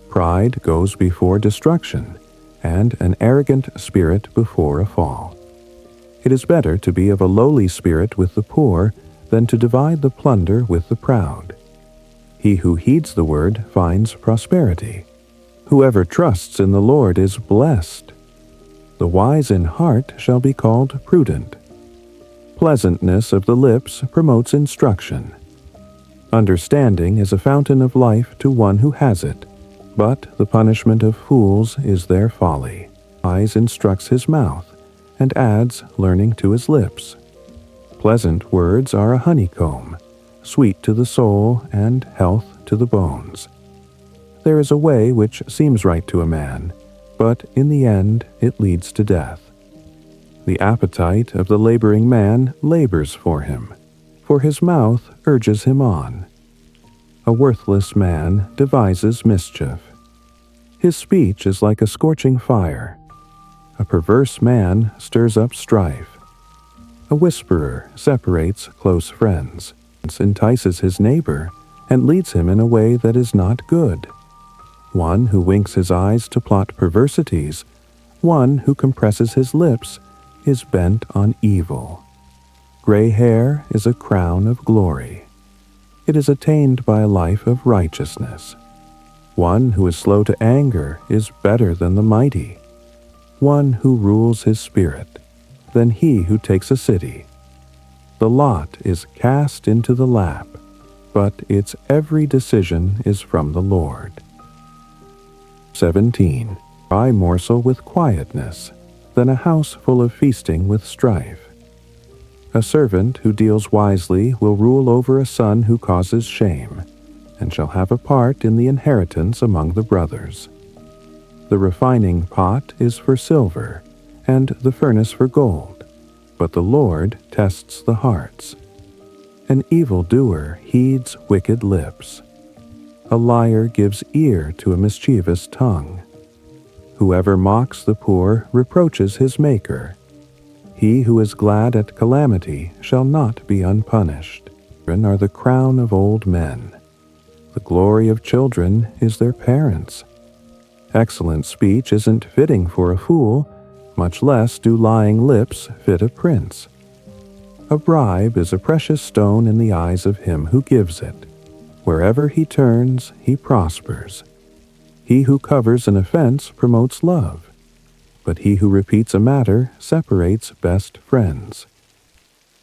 Pride goes before destruction, and an arrogant spirit before a fall. It is better to be of a lowly spirit with the poor than to divide the plunder with the proud. He who heeds the word finds prosperity. Whoever trusts in the Lord is blessed. The wise in heart shall be called prudent. Pleasantness of the lips promotes instruction. Understanding is a fountain of life to one who has it, but the punishment of fools is their folly. Wise instructs his mouth, and adds learning to his lips. Pleasant words are a honeycomb, sweet to the soul and health to the bones. There is a way which seems right to a man, but in the end it leads to death. The appetite of the laboring man labors for him, for his mouth urges him on. A worthless man devises mischief. His speech is like a scorching fire. A perverse man stirs up strife. A whisperer separates close friends, entices his neighbor, and leads him in a way that is not good. One who winks his eyes to plot perversities, one who compresses his lips, is bent on evil. Gray hair is a crown of glory. It is attained by a life of righteousness. One who is slow to anger is better than the mighty. One who rules his spirit than he who takes a city. The lot is cast into the lap, but its every decision is from the Lord. 17. Try morsel with quietness, than a house full of feasting with strife. A servant who deals wisely will rule over a son who causes shame, and shall have a part in the inheritance among the brothers. The refining pot is for silver, and the furnace for gold, but the Lord tests the hearts. An evildoer heeds wicked lips. A liar gives ear to a mischievous tongue. Whoever mocks the poor reproaches his Maker. He who is glad at calamity shall not be unpunished. Children are the crown of old men. The glory of children is their parents. Excellent speech isn't fitting for a fool, much less do lying lips fit a prince. A bribe is a precious stone in the eyes of him who gives it. Wherever he turns, he prospers. He who covers an offense promotes love, but he who repeats a matter separates best friends.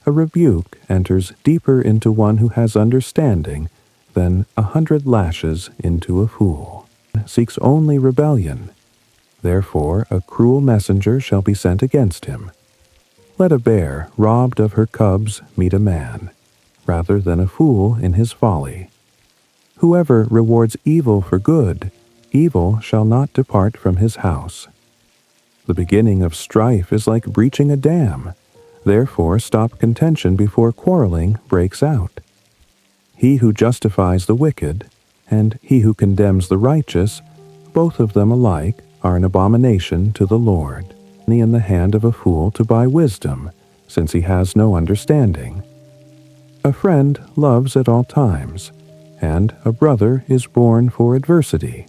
A rebuke enters deeper into one who has understanding than 100 lashes into a fool. Seeks only rebellion. Therefore a cruel messenger shall be sent against him. Let a bear robbed of her cubs meet a man, rather than a fool in his folly. Whoever rewards evil for good, evil shall not depart from his house. The beginning of strife is like breaching a dam. Therefore stop contention before quarreling breaks out. He who justifies the wicked, and he who condemns the righteous, both of them alike are an abomination to the Lord. In the hand of a fool to buy wisdom, since he has no understanding. A friend loves at all times, and a brother is born for adversity.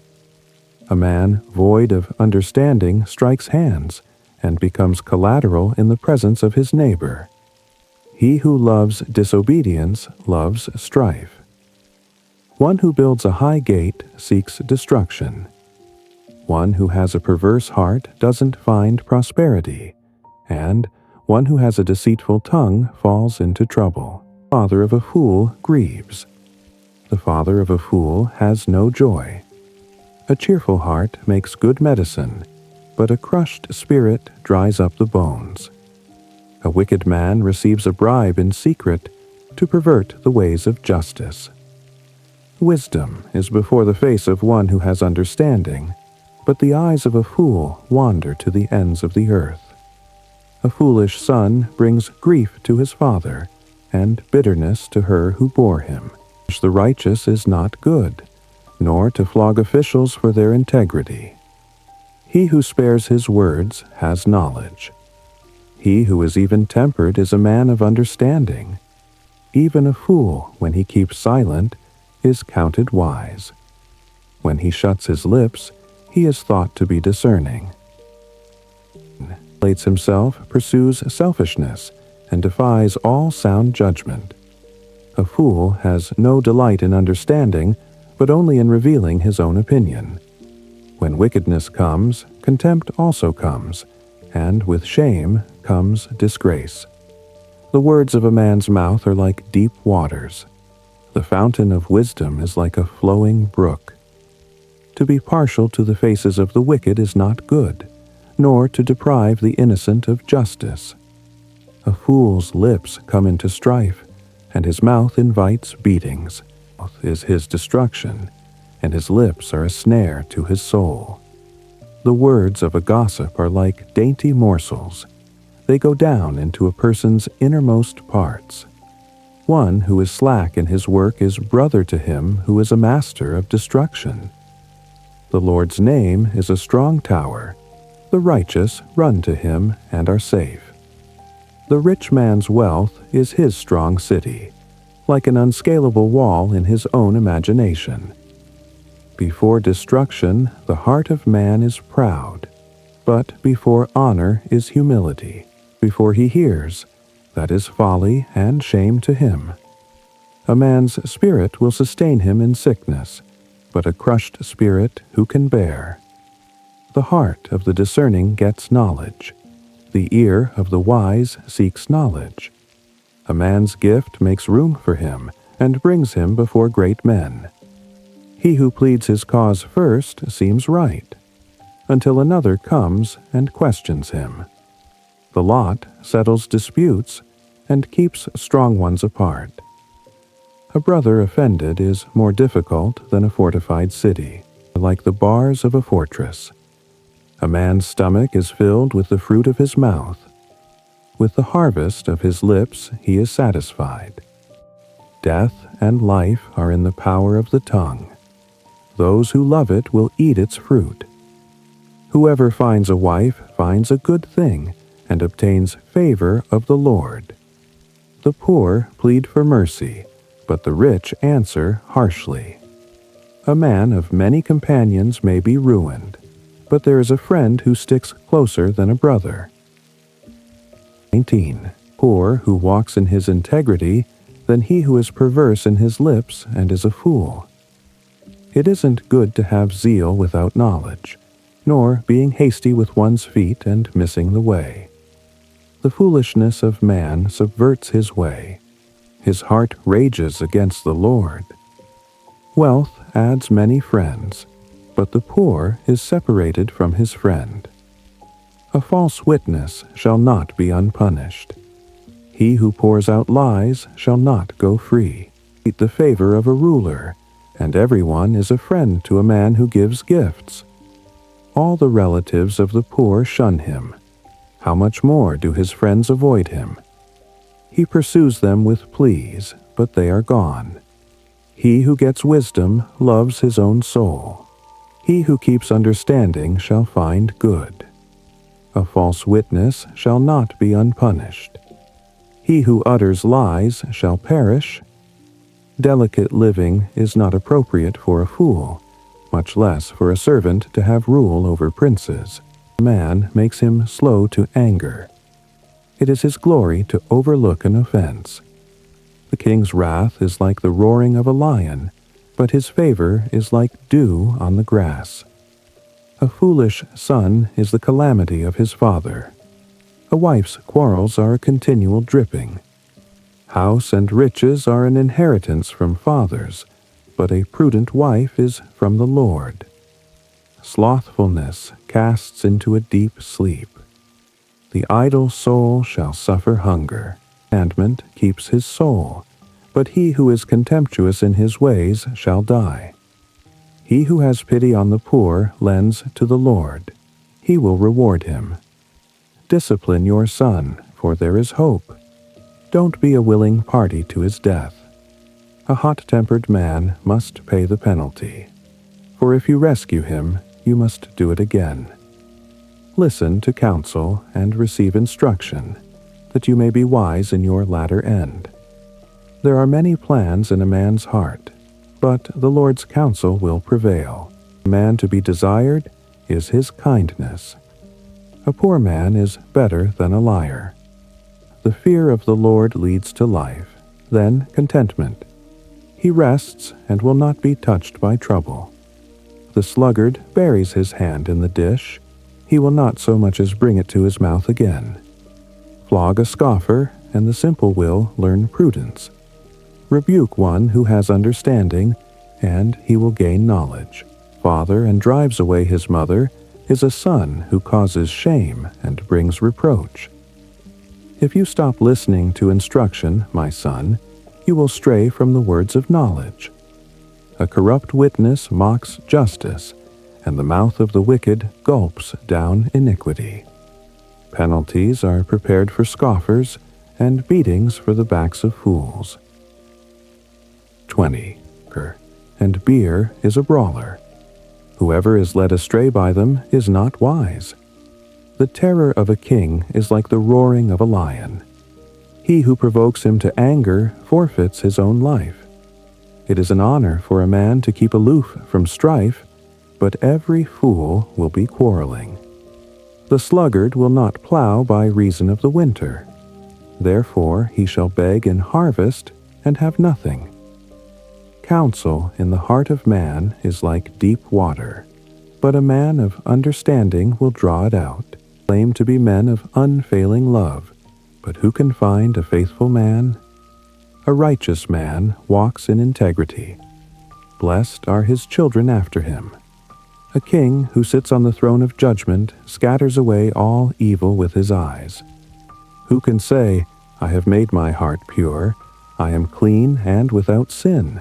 A man void of understanding strikes hands, and becomes collateral in the presence of his neighbor. He who loves disobedience loves strife. One who builds a high gate seeks destruction. One who has a perverse heart doesn't find prosperity, and one who has a deceitful tongue falls into trouble. The father of a fool grieves. The father of a fool has no joy. A cheerful heart makes good medicine, but a crushed spirit dries up the bones. A wicked man receives a bribe in secret to pervert the ways of justice. Wisdom is before the face of one who has understanding, but the eyes of a fool wander to the ends of the earth. A foolish son brings grief to his father, and bitterness to her who bore him. The righteous is not good, nor to flog officials for their integrity. He who spares his words has knowledge. He who is even-tempered is a man of understanding. Even a fool, when he keeps silent, is counted wise. When he shuts his lips, he is thought to be discerning. Himself, pursues selfishness, and defies all sound judgment. A fool has no delight in understanding, but only in revealing his own opinion. When wickedness comes, contempt also comes, and with shame comes disgrace. The words of a man's mouth are like deep waters. The fountain of wisdom is like a flowing brook. To be partial to the faces of the wicked is not good, nor to deprive the innocent of justice. A fool's lips come into strife, and his mouth invites beatings. Mouth is his destruction, and his lips are a snare to his soul. The words of a gossip are like dainty morsels. They go down into a person's innermost parts. One who is slack in his work is brother to him who is a master of destruction. The Lord's name is a strong tower. The righteous run to him and are safe. The rich man's wealth is his strong city, like an unscalable wall in his own imagination. Before destruction, the heart of man is proud, but before honor is humility. Before he hears, that is folly and shame to him. A man's spirit will sustain him in sickness, but a crushed spirit who can bear? The heart of the discerning gets knowledge. The ear of the wise seeks knowledge. A man's gift makes room for him and brings him before great men. He who pleads his cause first seems right, until another comes and questions him. The lot settles disputes and keeps strong ones apart. A brother offended is more difficult than a fortified city, like the bars of a fortress. A man's stomach is filled with the fruit of his mouth. With the harvest of his lips he is satisfied. Death and life are in the power of the tongue. Those who love it will eat its fruit. Whoever finds a wife finds a good thing and obtains favor of the Lord. The poor plead for mercy, but the rich answer harshly. A man of many companions may be ruined, but there is a friend who sticks closer than a brother. 19. Poor who walks in his integrity than he who is perverse in his lips and is a fool. It isn't good to have zeal without knowledge, nor being hasty with one's feet and missing the way. The foolishness of man subverts his way. His heart rages against the Lord. Wealth adds many friends, but the poor is separated from his friend. A false witness shall not be unpunished. He who pours out lies shall not go free. Eat the favor of a ruler, and everyone is a friend to a man who gives gifts. All the relatives of the poor shun him. How much more do his friends avoid him? He pursues them with pleas, but they are gone. He who gets wisdom loves his own soul. He who keeps understanding shall find good. A false witness shall not be unpunished. He who utters lies shall perish. Delicate living is not appropriate for a fool, much less for a servant to have rule over princes. Man makes him slow to anger. It is his glory to overlook an offense. The king's wrath is like the roaring of a lion, but his favor is like dew on the grass. A foolish son is the calamity of his father. A wife's quarrels are a continual dripping. House and riches are an inheritance from fathers, but a prudent wife is from the Lord. Slothfulness casts into a deep sleep. The idle soul shall suffer hunger. Commandment keeps his soul, but he who is contemptuous in his ways shall die. He who has pity on the poor lends to the Lord. He will reward him. Discipline your son, for there is hope. Don't be a willing party to his death. A hot-tempered man must pay the penalty, for if you rescue him, you must do it again. Listen to counsel and receive instruction, that you may be wise in your latter end. There are many plans in a man's heart, but the Lord's counsel will prevail. A man to be desired is his kindness. A poor man is better than a liar. The fear of the Lord leads to life, then contentment. He rests and will not be touched by trouble. The sluggard buries his hand in the dish. He will not so much as bring it to his mouth again. Flog a scoffer, and the simple will learn prudence. Rebuke one who has understanding, and he will gain knowledge. Father and drives away his mother is a son who causes shame and brings reproach. If you stop listening to instruction, my son, you will stray from the words of knowledge. A corrupt witness mocks justice, and the mouth of the wicked gulps down iniquity. Penalties are prepared for scoffers, and beatings for the backs of fools. 20. And beer is a brawler. Whoever is led astray by them is not wise. The terror of a king is like the roaring of a lion. He who provokes him to anger forfeits his own life. It is an honor for a man to keep aloof from strife, but every fool will be quarreling. The sluggard will not plow by reason of the winter. Therefore he shall beg in harvest and have nothing. Counsel in the heart of man is like deep water, but a man of understanding will draw it out. Claim to be men of unfailing love, but who can find a faithful man? A righteous man walks in integrity. Blessed are his children after him. A king who sits on the throne of judgment scatters away all evil with his eyes. Who can say, I have made my heart pure, I am clean and without sin?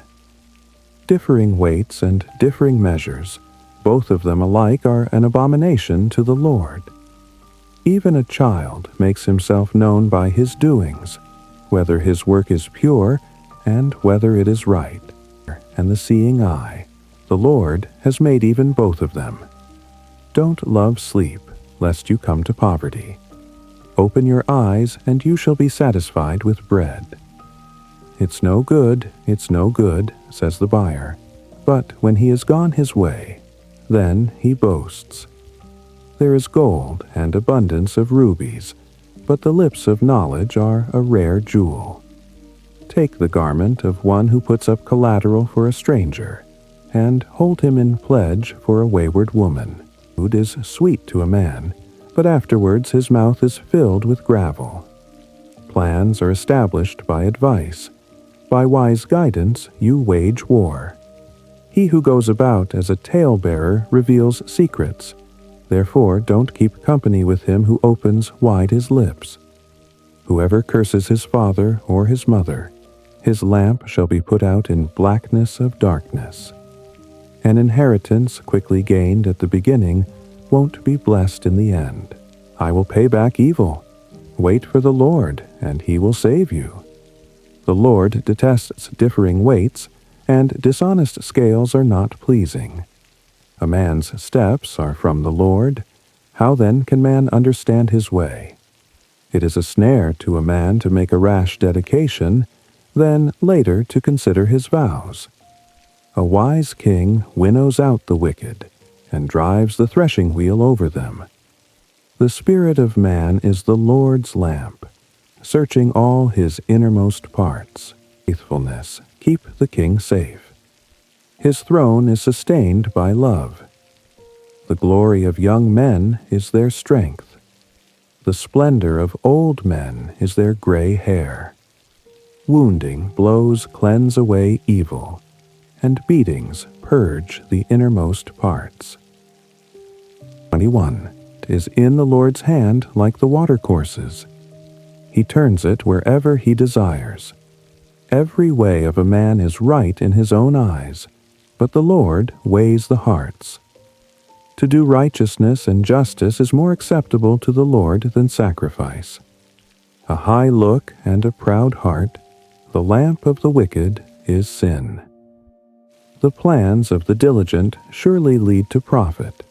Differing weights and differing measures, both of them alike are an abomination to the Lord. Even a child makes himself known by his doings, whether his work is pure and whether it is right. And the seeing eye, the Lord has made even both of them. Don't love sleep, lest you come to poverty. Open your eyes, and you shall be satisfied with bread. It's no good, says the buyer. But when he has gone his way, then he boasts. There is gold and abundance of rubies, but the lips of knowledge are a rare jewel. Take the garment of one who puts up collateral for a stranger, and hold him in pledge for a wayward woman. Food is sweet to a man, but afterwards his mouth is filled with gravel. Plans are established by advice. By wise guidance you wage war. He who goes about as a talebearer reveals secrets. Therefore don't keep company with him who opens wide his lips. Whoever curses his father or his mother, his lamp shall be put out in blackness of darkness. An inheritance quickly gained at the beginning won't be blessed in the end. I will pay back evil. Wait for the Lord, and he will save you. The Lord detests differing weights, and dishonest scales are not pleasing. A man's steps are from the Lord. How then can man understand his way? It is a snare to a man to make a rash dedication, then later to consider his vows. A wise king winnows out the wicked, and drives the threshing wheel over them. The spirit of man is the Lord's lamp, searching all his innermost parts. Faithfulness, keep the king safe. His throne is sustained by love. The glory of young men is their strength. The splendor of old men is their gray hair. Wounding blows cleanse away evil, and beatings purge the innermost parts. 21. Is in the Lord's hand like the watercourses. He turns it wherever he desires. Every way of a man is right in his own eyes, but the Lord weighs the hearts. To do righteousness and justice is more acceptable to the Lord than sacrifice. A high look and a proud heart, the lamp of the wicked is sin. The plans of the diligent surely lead to profit,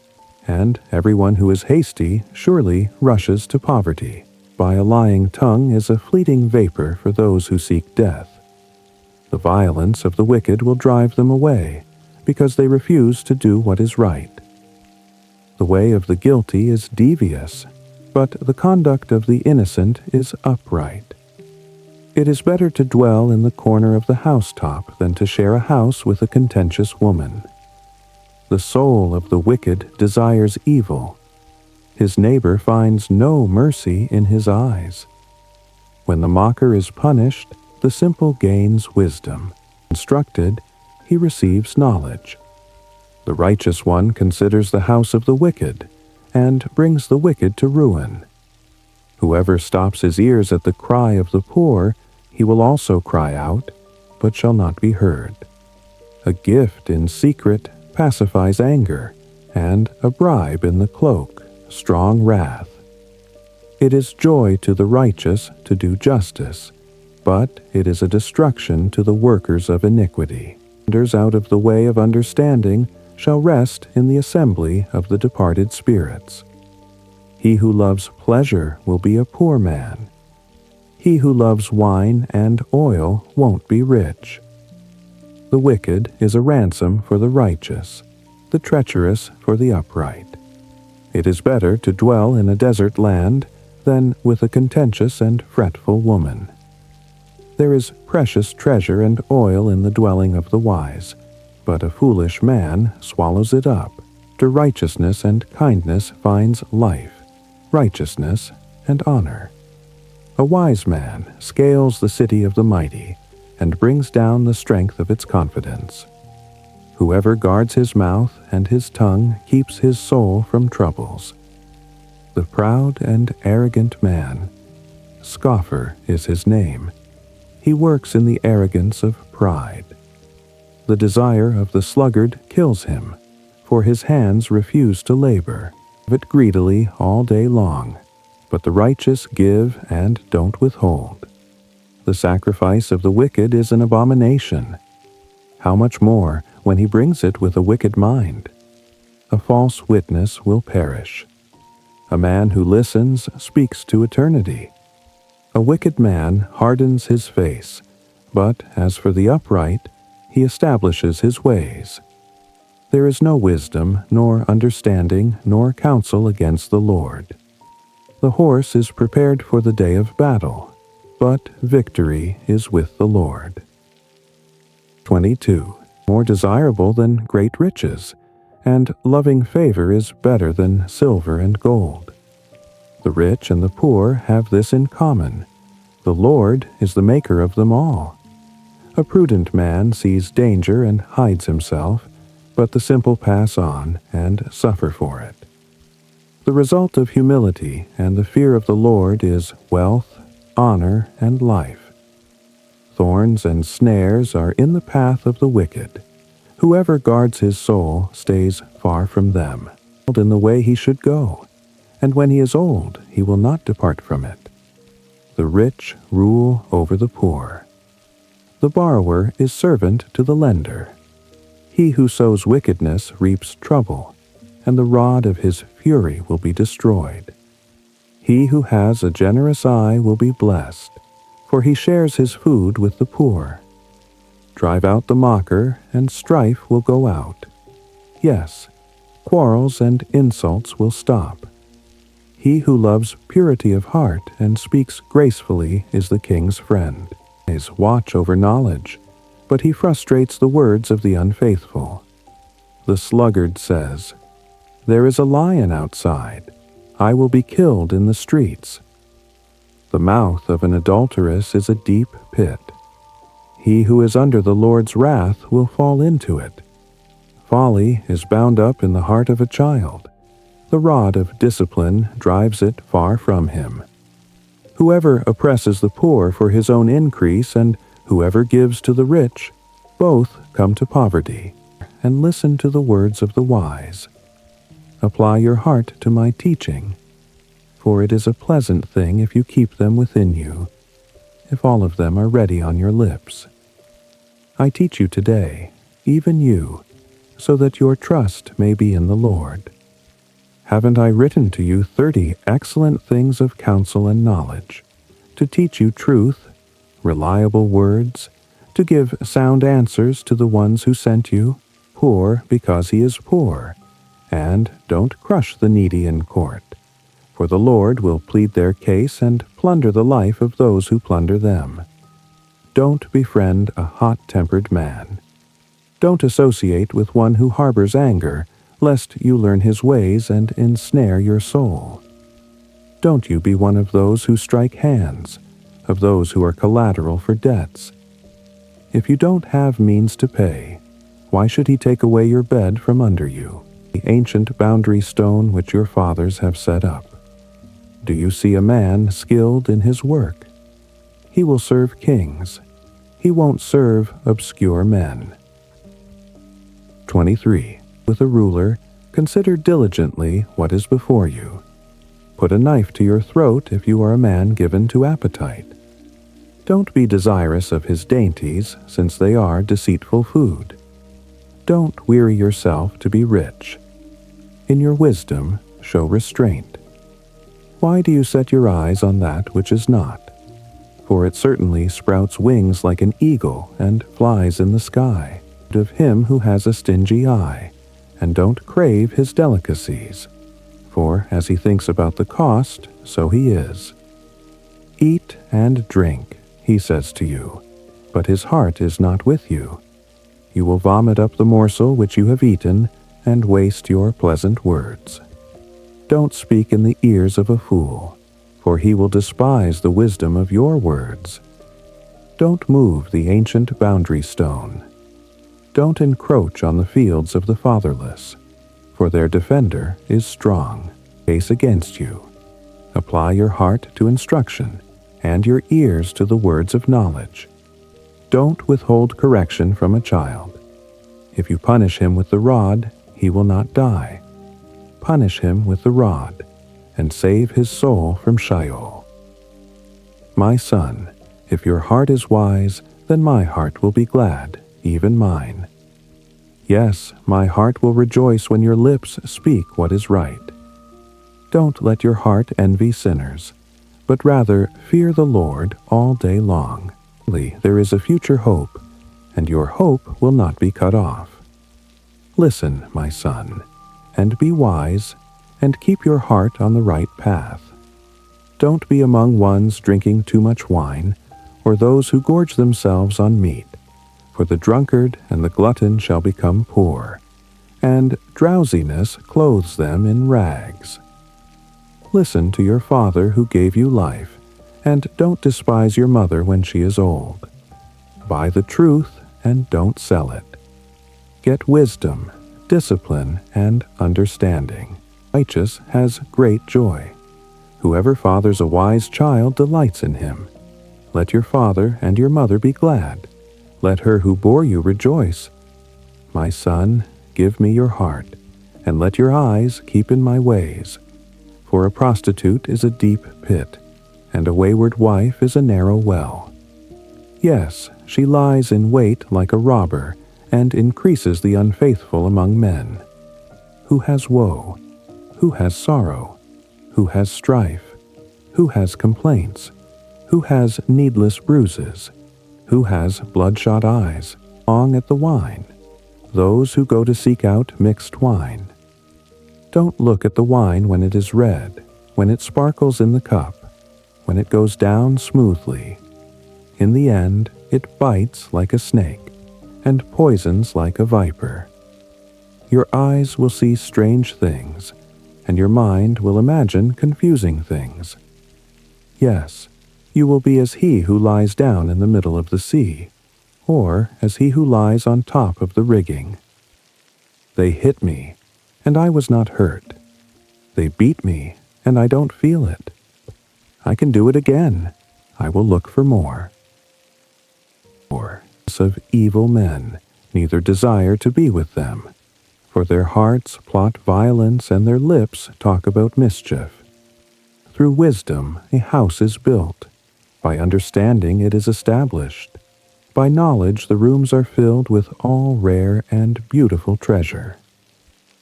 and everyone who is hasty surely rushes to poverty. By a lying tongue is a fleeting vapor for those who seek death. The violence of the wicked will drive them away, because they refuse to do what is right. The way of the guilty is devious, but the conduct of the innocent is upright. It is better to dwell in the corner of the housetop than to share a house with a contentious woman. The soul of the wicked desires evil. His neighbor finds no mercy in his eyes. When the mocker is punished, the simple gains wisdom. Instructed, he receives knowledge. The righteous one considers the house of the wicked, and brings the wicked to ruin. Whoever stops his ears at the cry of the poor, he will also cry out, but shall not be heard. A gift in secret pacifies anger, and a bribe in the cloak, strong wrath. It is joy to the righteous to do justice, but it is a destruction to the workers of iniquity. Wanders out of the way of understanding shall rest in the assembly of the departed spirits. He who loves pleasure will be a poor man. He who loves wine and oil won't be rich. The wicked is a ransom for the righteous, the treacherous for the upright. It is better to dwell in a desert land than with a contentious and fretful woman. There is precious treasure and oil in the dwelling of the wise, but a foolish man swallows it up. To righteousness and kindness finds life, righteousness and honor. A wise man scales the city of the mighty, and brings down the strength of its confidence. Whoever guards his mouth and his tongue keeps his soul from troubles. The proud and arrogant man, scoffer is his name. He works in the arrogance of pride. The desire of the sluggard kills him, for his hands refuse to labor. Give it greedily all day long, but the righteous give and don't withhold. The sacrifice of the wicked is an abomination. How much more when he brings it with a wicked mind? A false witness will perish. A man who listens speaks to eternity. A wicked man hardens his face, but as for the upright, he establishes his ways. There is no wisdom, nor understanding, nor counsel against the Lord. The horse is prepared for the day of battle, but victory is with the Lord. 22. More desirable than great riches, and loving favor is better than silver and gold. The rich and the poor have this in common: the Lord is the maker of them all. A prudent man sees danger and hides himself, but the simple pass on and suffer for it. The result of humility and the fear of the Lord is wealth, honor, and life. Thorns and snares are in the path of the wicked. Whoever guards his soul stays far from them. In the way he should go, and when he is old, he will not depart from it. The rich rule over the poor. The borrower is servant to the lender. He who sows wickedness reaps trouble, and the rod of his fury will be destroyed. He who has a generous eye will be blessed, for he shares his food with the poor. Drive out the mocker, and strife will go out. Yes, quarrels and insults will stop. He who loves purity of heart and speaks gracefully is the king's friend. His watch over knowledge, but he frustrates the words of the unfaithful. The sluggard says, "There is a lion outside. I will be killed in the streets." The mouth of an adulteress is a deep pit. He who is under the Lord's wrath will fall into it. Folly is bound up in the heart of a child. The rod of discipline drives it far from him. Whoever oppresses the poor for his own increase, and whoever gives to the rich, both come to poverty. And listen to the words of the wise. Apply your heart to my teaching, for it is a pleasant thing if you keep them within you, if all of them are ready on your lips. I teach you today, even you, so that your trust may be in the Lord. Haven't I written to you 30 excellent things of counsel and knowledge, to teach you truth, reliable words, to give sound answers to the ones who sent you, poor because he is poor, and don't crush the needy in court, for the Lord will plead their case and plunder the life of those who plunder them. Don't befriend a hot-tempered man. Don't associate with one who harbors anger, lest you learn his ways and ensnare your soul. Don't you be one of those who strike hands, of those who are collateral for debts. If you don't have means to pay, why should he take away your bed from under you, the ancient boundary stone which your fathers have set up? Do you see a man skilled in his work? He will serve kings. He won't serve obscure men. 23. With a ruler, consider diligently what is before you. Put a knife to your throat if you are a man given to appetite. Don't be desirous of his dainties, since they are deceitful food. Don't weary yourself to be rich. In your wisdom, show restraint. Why do you set your eyes on that which is not? For it certainly sprouts wings like an eagle and flies in the sky. Of him who has a stingy eye, and don't crave his delicacies, for as he thinks about the cost, so he is. Eat and drink, he says to you, but his heart is not with you. You will vomit up the morsel which you have eaten, and waste your pleasant words. Don't speak in the ears of a fool, for he will despise the wisdom of your words. Don't move the ancient boundary stone. Don't encroach on the fields of the fatherless, for their defender is strong. Case against you. Apply your heart to instruction, and your ears to the words of knowledge. Don't withhold correction from a child. If you punish him with the rod, he will not die. Punish him with the rod, and save his soul from Sheol. My son, if your heart is wise, then my heart will be glad, even mine. Yes, my heart will rejoice when your lips speak what is right. Don't let your heart envy sinners, but rather fear the Lord all day long. There is a future hope, and your hope will not be cut off. Listen, my son, and be wise, and keep your heart on the right path. Don't be among ones drinking too much wine, or those who gorge themselves on meat, for the drunkard and the glutton shall become poor, and drowsiness clothes them in rags. Listen to your father who gave you life, and don't despise your mother when she is old. Buy the truth and don't sell it. Get wisdom, discipline, and understanding. Righteous has great joy. Whoever fathers a wise child delights in him. Let your father and your mother be glad. Let her who bore you rejoice. My son, give me your heart, and let your eyes keep in my ways. For a prostitute is a deep pit, and a wayward wife is a narrow well. Yes, she lies in wait like a robber, and increases the unfaithful among men. Who has woe? Who has sorrow? Who has strife? Who has complaints? Who has needless bruises? Who has bloodshot eyes, long at the wine? Those who go to seek out mixed wine. Don't look at the wine when it is red, when it sparkles in the cup, when it goes down smoothly. In the end, it bites like a snake, and poisons like a viper. Your eyes will see strange things, and your mind will imagine confusing things. Yes, you will be as he who lies down in the middle of the sea, or as he who lies on top of the rigging. They hit me, and I was not hurt. They beat me, and I don't feel it. I can do it again. I will look for more. Of evil men, neither desire to be with them, for their hearts plot violence and their lips talk about mischief. Through wisdom a house is built. By understanding it is established. By knowledge the rooms are filled with all rare and beautiful treasure.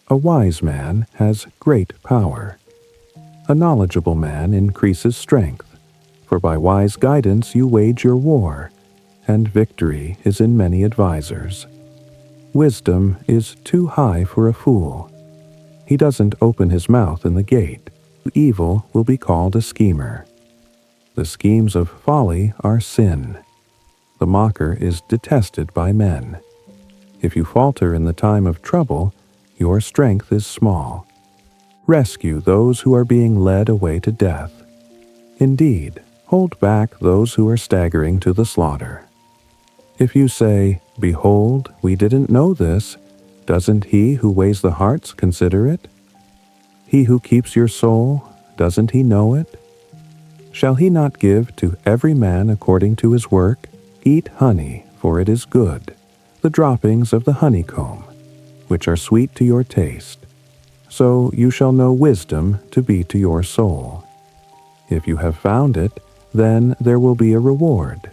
A wise man has great power. A knowledgeable man increases strength, for by wise guidance you wage your war, and victory is in many advisers. Wisdom is too high for a fool. He doesn't open his mouth in the gate. Evil will be called a schemer. The schemes of folly are sin. The mocker is detested by men. If you falter in the time of trouble, your strength is small. Rescue those who are being led away to death. Indeed, hold back those who are staggering to the slaughter. If you say, "Behold, we didn't know this," doesn't he who weighs the hearts consider it? He who keeps your soul, doesn't he know it? Shall he not give to every man according to his work? Eat honey, for it is good, the droppings of the honeycomb, which are sweet to your taste. So you shall know wisdom to be to your soul. If you have found it, then there will be a reward.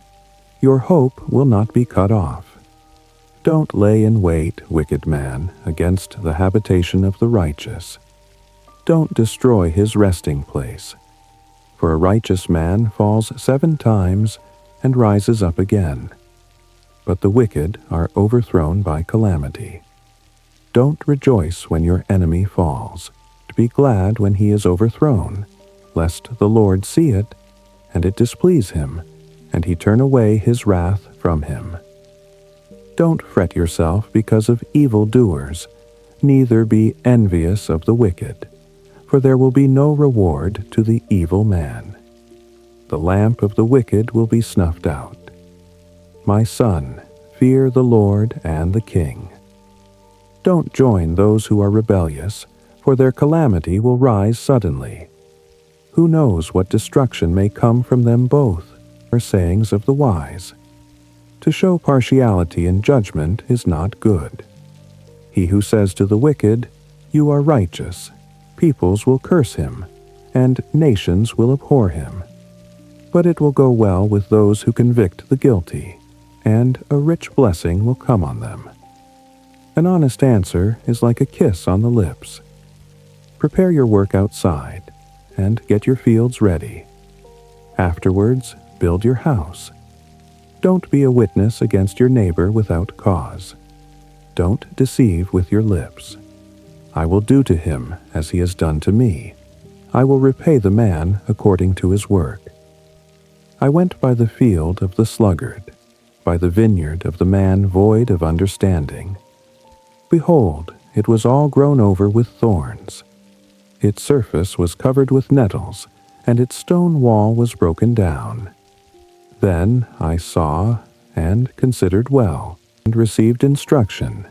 Your hope will not be cut off. Don't lay in wait, wicked man, against the habitation of the righteous. Don't destroy his resting place. For a righteous man falls 7 times and rises up again. But the wicked are overthrown by calamity. Don't rejoice when your enemy falls. Be glad when he is overthrown, lest the Lord see it, and it displease him, and he turn away his wrath from him. Don't fret yourself because of evildoers, neither be envious of the wicked, for there will be no reward to the evil man. The lamp of the wicked will be snuffed out. My son, fear the Lord and the king. Don't join those who are rebellious, for their calamity will rise suddenly. Who knows what destruction may come from them both, are sayings of the wise. To show partiality in judgment is not good. He who says to the wicked, "You are righteous," peoples will curse him, and nations will abhor him. But it will go well with those who convict the guilty, and a rich blessing will come on them. An honest answer is like a kiss on the lips. Prepare your work outside, and get your fields ready. Afterwards, build your house. Don't be a witness against your neighbor without cause. Don't deceive with your lips. I will do to him as he has done to me. I will repay the man according to his work. I went by the field of the sluggard, by the vineyard of the man void of understanding. Behold, it was all grown over with thorns. Its surface was covered with nettles, and its stone wall was broken down. Then I saw and considered well, and received instruction.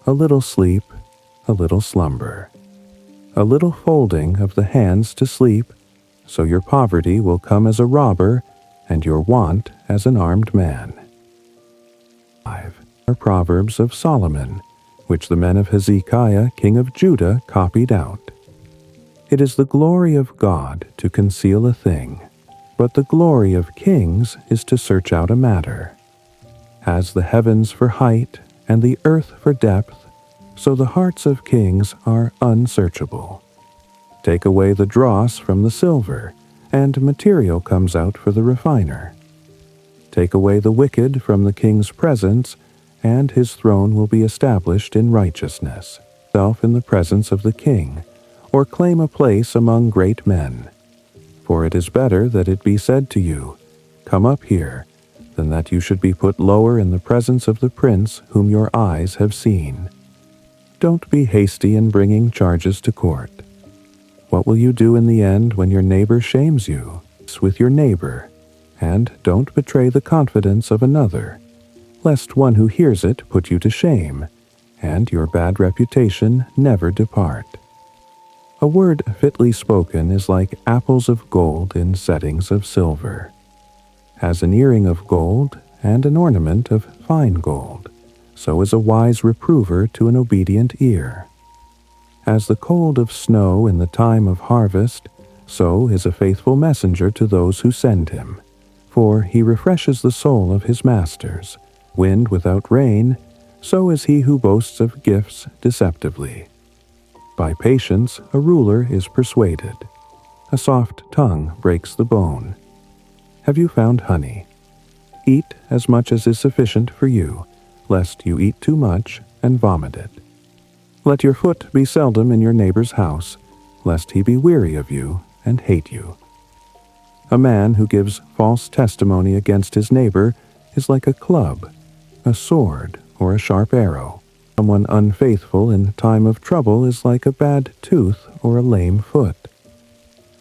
A little sleep, a little slumber, a little folding of the hands to sleep, so your poverty will come as a robber, and your want as an armed man. 5 are Proverbs of Solomon, which the men of Hezekiah, king of Judah, copied out. It is the glory of God to conceal a thing, but the glory of kings is to search out a matter. As the heavens for height and the earth for depth, so the hearts of kings are unsearchable. Take away the dross from the silver, and material comes out for the refiner. Take away the wicked from the king's presence, and his throne will be established in righteousness. Self in the presence of the king, or claim a place among great men. For it is better that it be said to you, "Come up here," than that you should be put lower in the presence of the prince whom your eyes have seen. Don't be hasty in bringing charges to court. What will you do in the end when your neighbor shames you? With your neighbor, and don't betray the confidence of another, lest one who hears it put you to shame, and your bad reputation never depart. A word fitly spoken is like apples of gold in settings of silver. As an earring of gold and an ornament of fine gold, so is a wise reprover to an obedient ear. As the cold of snow in the time of harvest, so is a faithful messenger to those who send him. For he refreshes the soul of his masters. Wind without rain, so is he who boasts of gifts deceptively. By patience a ruler is persuaded. A soft tongue breaks the bone. Have you found honey? Eat as much as is sufficient for you, lest you eat too much and vomit it. Let your foot be seldom in your neighbor's house, lest he be weary of you and hate you. A man who gives false testimony against his neighbor is like a club, a sword, or a sharp arrow. Someone unfaithful in time of trouble is like a bad tooth or a lame foot.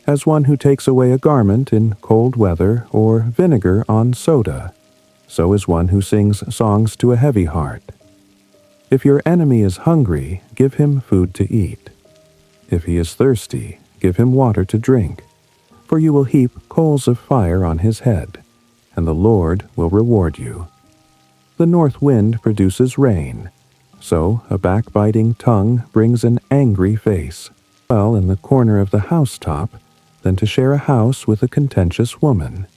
As one who takes away a garment in cold weather or vinegar on soda, so is one who sings songs to a heavy heart. If your enemy is hungry, give him food to eat. If he is thirsty, give him water to drink. For you will heap coals of fire on his head, and the Lord will reward you. The north wind produces rain, so a backbiting tongue brings an angry face. Well in the corner of the housetop than to share a house with a contentious woman.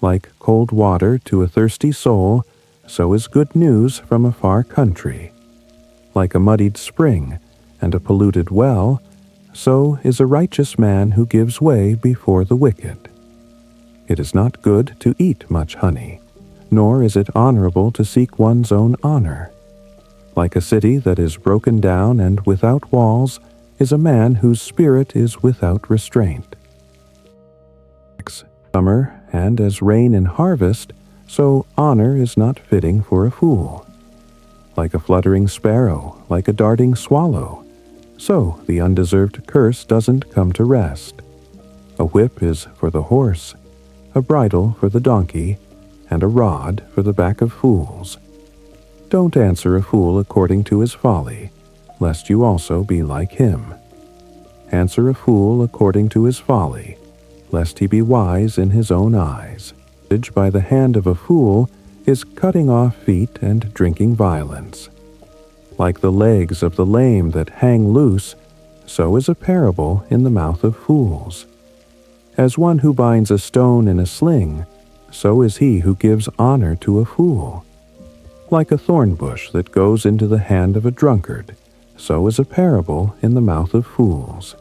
Like cold water to a thirsty soul, so is good news from a far country. Like a muddied spring and a polluted well, so is a righteous man who gives way before the wicked. It is not good to eat much honey, nor is it honorable to seek one's own honor. Like a city that is broken down and without walls is a man whose spirit is without restraint. Summer, and as rain in harvest, so honor is not fitting for a fool. Like a fluttering sparrow, like a darting swallow, so the undeserved curse doesn't come to rest. A whip is for the horse, a bridle for the donkey, and a rod for the back of fools. Don't answer a fool according to his folly, lest you also be like him. Answer a fool according to his folly, lest he be wise in his own eyes. By the hand of a fool is cutting off feet and drinking violence. Like the legs of the lame that hang loose, so is a parable in the mouth of fools. As one who binds a stone in a sling, so is he who gives honor to a fool. Like a thorn bush that goes into the hand of a drunkard, so is a parable in the mouth of fools.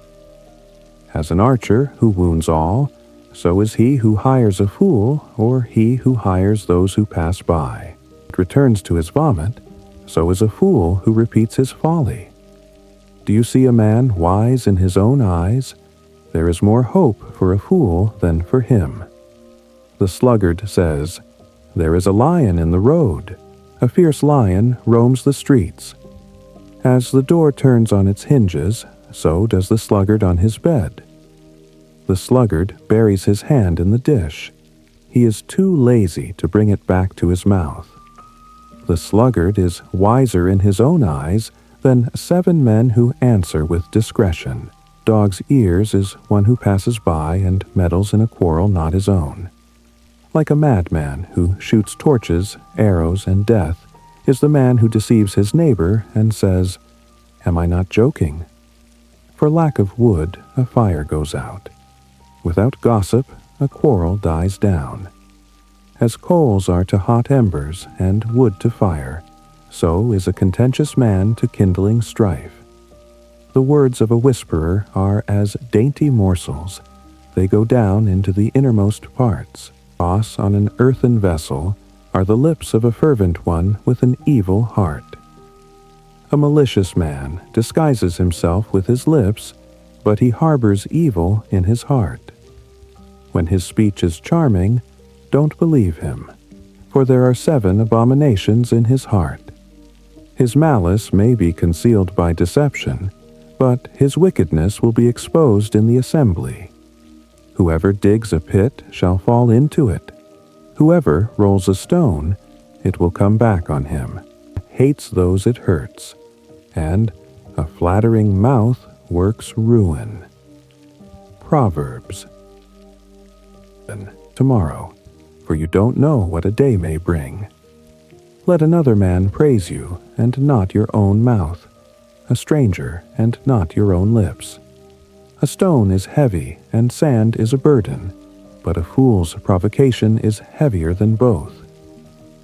As an archer who wounds all, so is he who hires a fool, or he who hires those who pass by. It returns to his vomit, so is a fool who repeats his folly. Do you see a man wise in his own eyes? There is more hope for a fool than for him. The sluggard says, "There is a lion in the road. A fierce lion roams the streets." As the door turns on its hinges, so does the sluggard on his bed. The sluggard buries his hand in the dish. He is too lazy to bring it back to his mouth. The sluggard is wiser in his own eyes than 7 men who answer with discretion. Dog's ears is one who passes by and meddles in a quarrel not his own. Like a madman who shoots torches, arrows, and death, is the man who deceives his neighbor and says, "Am I not joking?" For lack of wood, a fire goes out. Without gossip, a quarrel dies down. As coals are to hot embers and wood to fire, so is a contentious man to kindling strife. The words of a whisperer are as dainty morsels. They go down into the innermost parts. Toss on an earthen vessel are the lips of a fervent one with an evil heart. A malicious man disguises himself with his lips, but he harbors evil in his heart. When his speech is charming, don't believe him, for there are 7 abominations in his heart. His malice may be concealed by deception, but his wickedness will be exposed in the assembly. Whoever digs a pit shall fall into it. Whoever rolls a stone, it will come back on him. Hates those it hurts, and a flattering mouth works ruin. Proverbs. Tomorrow, for you don't know what a day may bring. Let another man praise you, and not your own mouth, a stranger, and not your own lips. A stone is heavy, and sand is a burden, but a fool's provocation is heavier than both.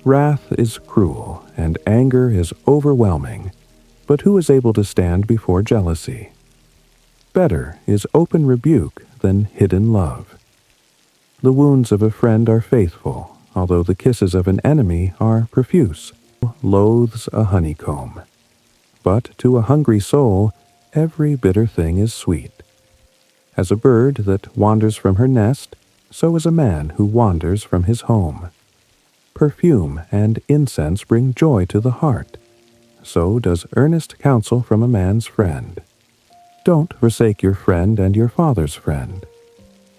Wrath is cruel, and anger is overwhelming, but who is able to stand before jealousy? Better is open rebuke than hidden love. The wounds of a friend are faithful, although the kisses of an enemy are profuse. Loathes a honeycomb. But to a hungry soul, every bitter thing is sweet. As a bird that wanders from her nest, so is a man who wanders from his home. Perfume and incense bring joy to the heart. So does earnest counsel from a man's friend. Don't forsake your friend and your father's friend.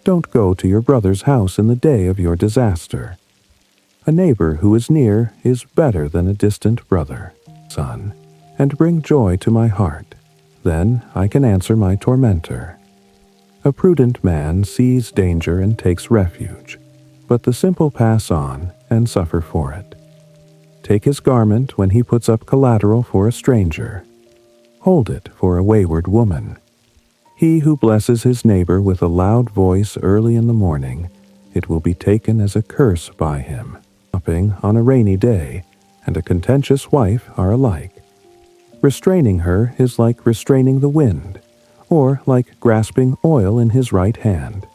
Don't go to your brother's house in the day of your disaster. A neighbor who is near is better than a distant brother. Son, and bring joy to my heart. Then I can answer my tormentor. A prudent man sees danger and takes refuge, but the simple pass on and suffer for it. Take his garment when he puts up collateral for a stranger. Hold it for a wayward woman. He who blesses his neighbor with a loud voice early in the morning, it will be taken as a curse by him. Shopping on a rainy day and a contentious wife are alike. Restraining her is like restraining the wind, or like grasping oil in his right hand.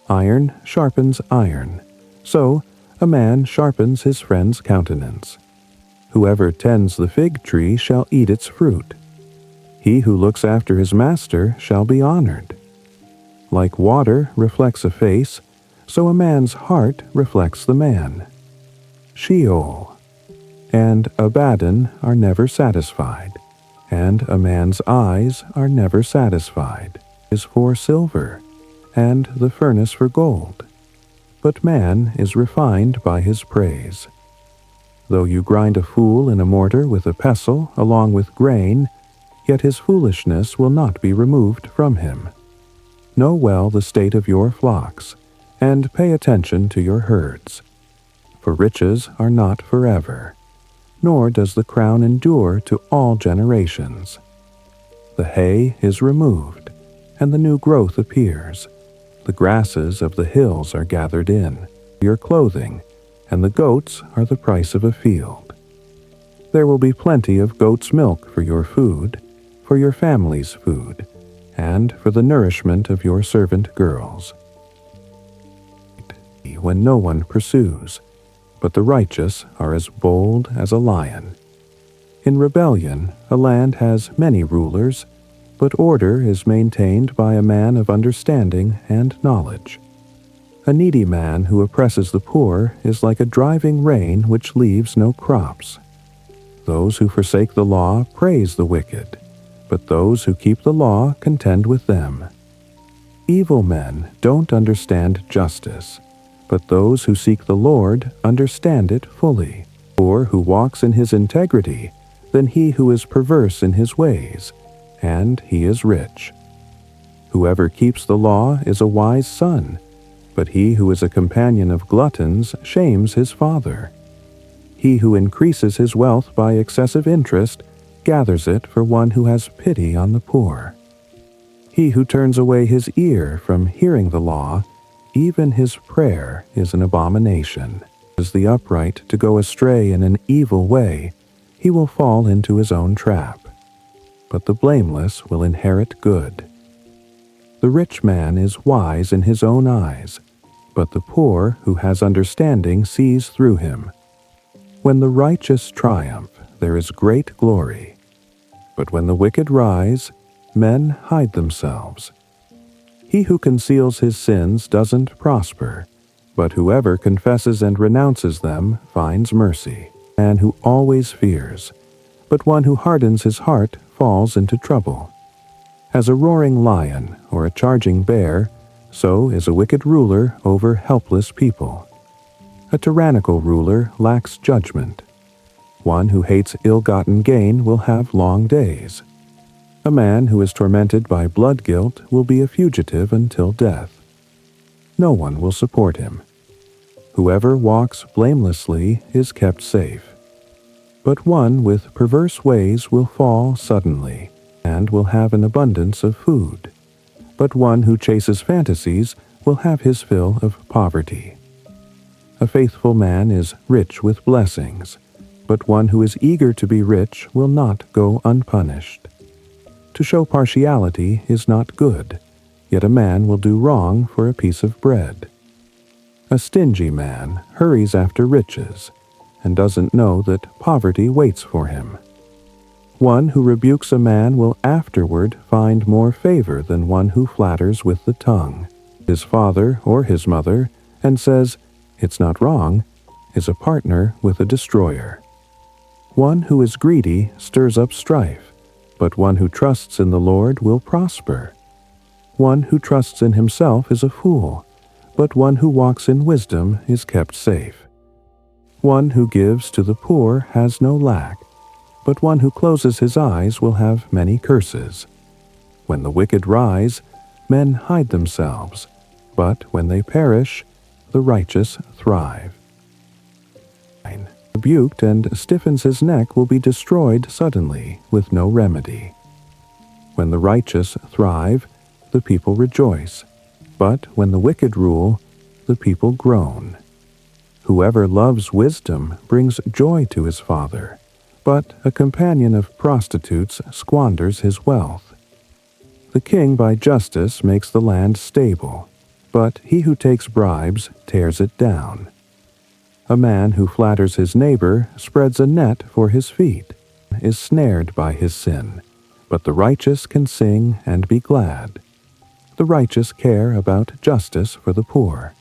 Iron sharpens iron, so a man sharpens his friend's countenance. Whoever tends the fig tree shall eat its fruit. He who looks after his master shall be honored. Like water reflects a face, so a man's heart reflects the man. Sheol and Abaddon are never satisfied, and a man's eyes are never satisfied. Is for silver, and the furnace for gold. But man is refined by his praise. Though you grind a fool in a mortar with a pestle along with grain, yet his foolishness will not be removed from him. Know well the state of your flocks, and pay attention to your herds. For riches are not forever, nor does the crown endure to all generations. The hay is removed, and the new growth appears. The grasses of the hills are gathered in, your clothing, and the goats are the price of a field. There will be plenty of goat's milk for your food, for your family's food, and for the nourishment of your servant girls. When no one pursues, but the righteous are as bold as a lion. In rebellion, a land has many rulers, but order is maintained by a man of understanding and knowledge. A needy man who oppresses the poor is like a driving rain which leaves no crops. Those who forsake the law praise the wicked, but those who keep the law contend with them. Evil men don't understand justice, but those who seek the Lord understand it fully. Or who walks in his integrity than he who is perverse in his ways, and he is rich. Whoever keeps the law is a wise son, but he who is a companion of gluttons shames his father. He who increases his wealth by excessive interest gathers it for one who has pity on the poor. He who turns away his ear from hearing the law, even his prayer is an abomination. As the upright to go astray in an evil way, he will fall into his own trap. But the blameless will inherit good. The rich man is wise in his own eyes, but the poor who has understanding sees through him. When the righteous triumph, there is great glory. But when the wicked rise, men hide themselves. He who conceals his sins doesn't prosper, but whoever confesses and renounces them finds mercy. A man who always fears, but one who hardens his heart falls into trouble. As a roaring lion or a charging bear, so is a wicked ruler over helpless people. A tyrannical ruler lacks judgment. One who hates ill-gotten gain will have long days. A man who is tormented by blood guilt will be a fugitive until death. No one will support him. Whoever walks blamelessly is kept safe. But one with perverse ways will fall suddenly, and will have an abundance of food. but one who chases fantasies will have his fill of poverty. A faithful man is rich with blessings, but one who is eager to be rich will not go unpunished. To show partiality is not good, yet a man will do wrong for a piece of bread. A stingy man hurries after riches, and doesn't know that poverty waits for him. One who rebukes a man will afterward find more favor than one who flatters with the tongue. His father or his mother, and says, "It's not wrong," is a partner with a destroyer. One who is greedy stirs up strife, but one who trusts in the Lord will prosper. One who trusts in himself is a fool, but one who walks in wisdom is kept safe. One who gives to the poor has no lack, but one who closes his eyes will have many curses. When the wicked rise, men hide themselves, but when they perish, the righteous thrive. Rebuked and stiffens his neck will be destroyed suddenly, with no remedy. When the righteous thrive, the people rejoice, but when the wicked rule, the people groan. Whoever loves wisdom brings joy to his father, but a companion of prostitutes squanders his wealth. The king by justice makes the land stable, but he who takes bribes tears it down. A man who flatters his neighbor spreads a net for his feet, is snared by his sin, but the righteous can sing and be glad. The righteous care about justice for the poor.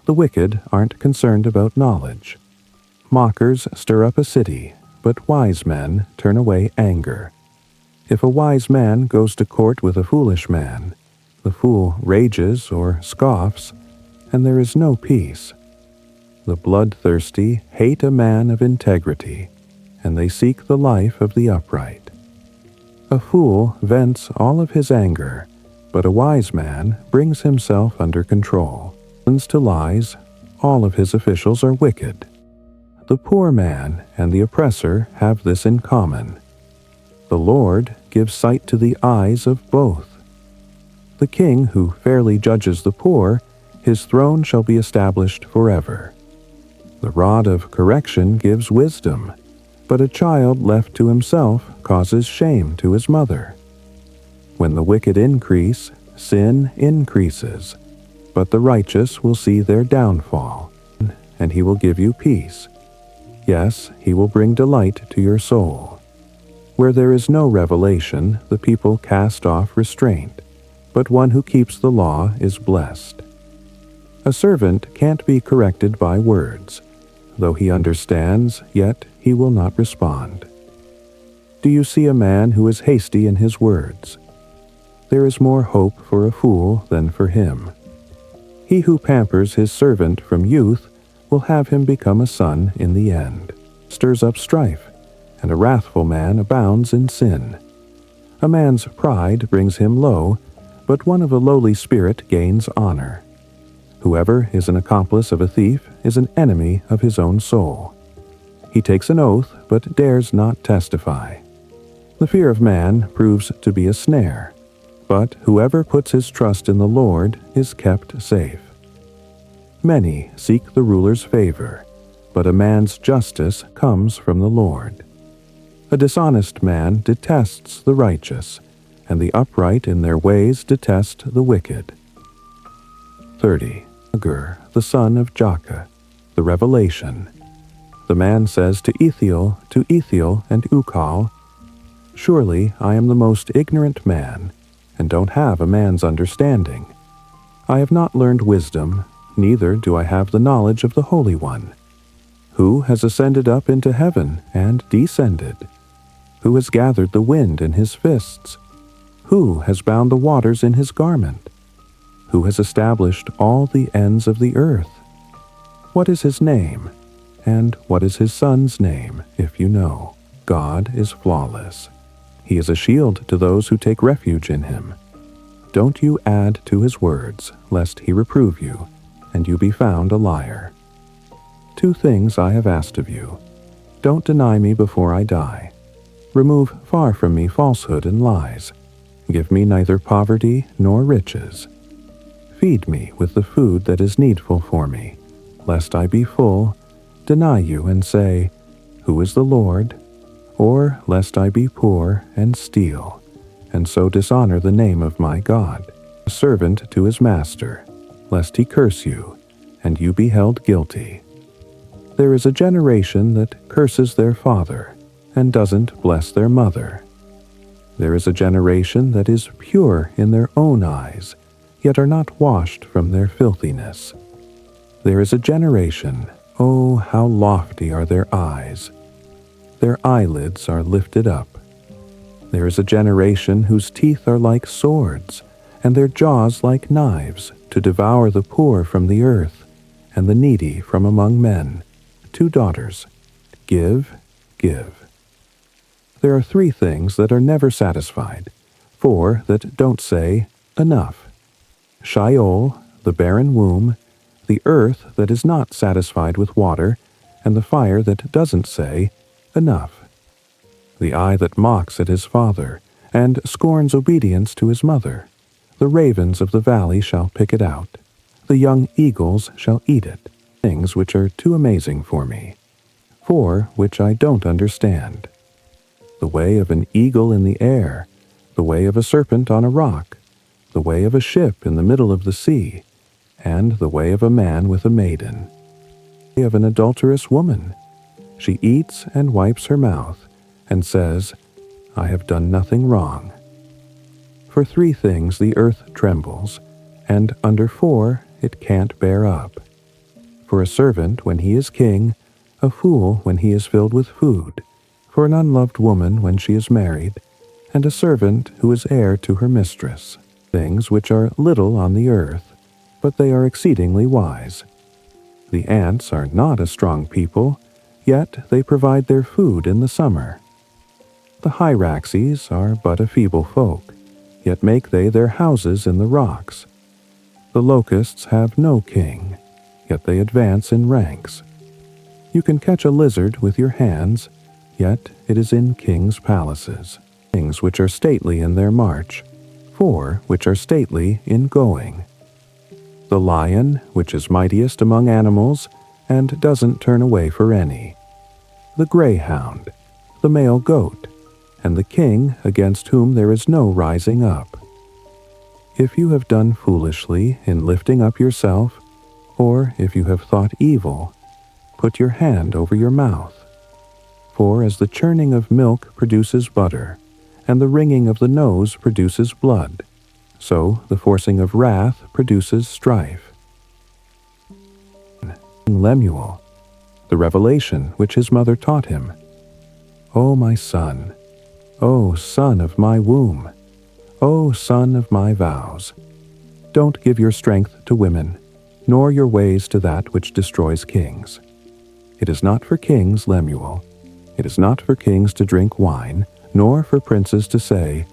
The wicked aren't concerned about knowledge. Mockers stir up a city, but wise men turn away anger. If a wise man goes to court with a foolish man, the fool rages or scoffs, and there is no peace. The bloodthirsty hate a man of integrity, and they seek the life of the upright. A fool vents all of his anger, but a wise man brings himself under control. Listens to lies, all of his officials are wicked. The poor man and the oppressor have this in common. The Lord gives sight to the eyes of both. The king who fairly judges the poor, his throne shall be established forever. The rod of correction gives wisdom, but a child left to himself causes shame to his mother. When the wicked increase, sin increases, but the righteous will see their downfall, and he will give you peace. Yes, he will bring delight to your soul. Where there is no revelation, the people cast off restraint, but one who keeps the law is blessed. A servant can't be corrected by words. Though he understands, yet he will not respond. Do you see a man who is hasty in his words? There is more hope for a fool than for him. He who pampers his servant from youth will have him become a son in the end. Stirs up strife, and a wrathful man abounds in sin. A man's pride brings him low, but one of a lowly spirit gains honor. Whoever is an accomplice of a thief is an enemy of his own soul. He takes an oath, but dares not testify. The fear of man proves to be a snare, but whoever puts his trust in the Lord is kept safe. Many seek the ruler's favor, but a man's justice comes from the Lord. A dishonest man detests the righteous, and the upright in their ways detest the wicked. 30. Agur, the son of Jakeh, the revelation. The man says to Ethiel and Ukal, "Surely I am the most ignorant man, and don't have a man's understanding. I have not learned wisdom, neither do I have the knowledge of the Holy One. Who has ascended up into heaven and descended? Who has gathered the wind in his fists? Who has bound the waters in his garment? Who has established all the ends of the earth? What is his name? And what is his son's name, if you know? God is flawless. He is a shield to those who take refuge in him. Don't you add to his words, lest he reprove you, and you be found a liar. 2 things I have asked of you. Don't deny me before I die. Remove far from me falsehood and lies. Give me neither poverty nor riches. Feed me with the food that is needful for me, lest I be full, deny you and say, Who is the Lord? Or lest I be poor and steal, and so dishonor the name of my God, a servant to his master, lest he curse you, and you be held guilty. There is a generation that curses their father, and doesn't bless their mother. There is a generation that is pure in their own eyes, yet are not washed from their filthiness. There is a generation, oh, how lofty are their eyes! Their eyelids are lifted up. There is a generation whose teeth are like swords, and their jaws like knives, to devour the poor from the earth, and the needy from among men. 2 daughters. Give, give. There are 3 things that are never satisfied, 4 that don't say, enough. Sheol, the barren womb, the earth that is not satisfied with water, and the fire that doesn't say, enough. The eye that mocks at his father, and scorns obedience to his mother. The ravens of the valley shall pick it out. The young eagles shall eat it, things which are too amazing for me, for which I don't understand. The way of an eagle in the air, the way of a serpent on a rock, the way of a ship in the middle of the sea, and the way of a man with a maiden. The way of an adulterous woman. She eats and wipes her mouth, and says, I have done nothing wrong. For 3 things the earth trembles, and under 4 it can't bear up. For a servant when he is king, a fool when he is filled with food, for an unloved woman when she is married, and a servant who is heir to her mistress, things which are little on the earth, but they are exceedingly wise. The ants are not a strong people, yet they provide their food in the summer. The hyraxes are but a feeble folk, yet make they their houses in the rocks. The locusts have no king, yet they advance in ranks. You can catch a lizard with your hands, yet it is in kings' palaces. Things which are stately in their march, 4 which are stately in going. The lion, which is mightiest among animals, and doesn't turn away for any. The greyhound, the male goat, and the king against whom there is no rising up. If you have done foolishly in lifting up yourself, or if you have thought evil, put your hand over your mouth. For as the churning of milk produces butter, and the wringing of the nose produces blood, so the forcing of wrath produces strife. Lemuel, the revelation which his mother taught him. O my son, O son of my womb, O son of my vows, don't give your strength to women, nor your ways to that which destroys kings. It is not for kings, Lemuel. It is not for kings to drink wine, nor for princes to say,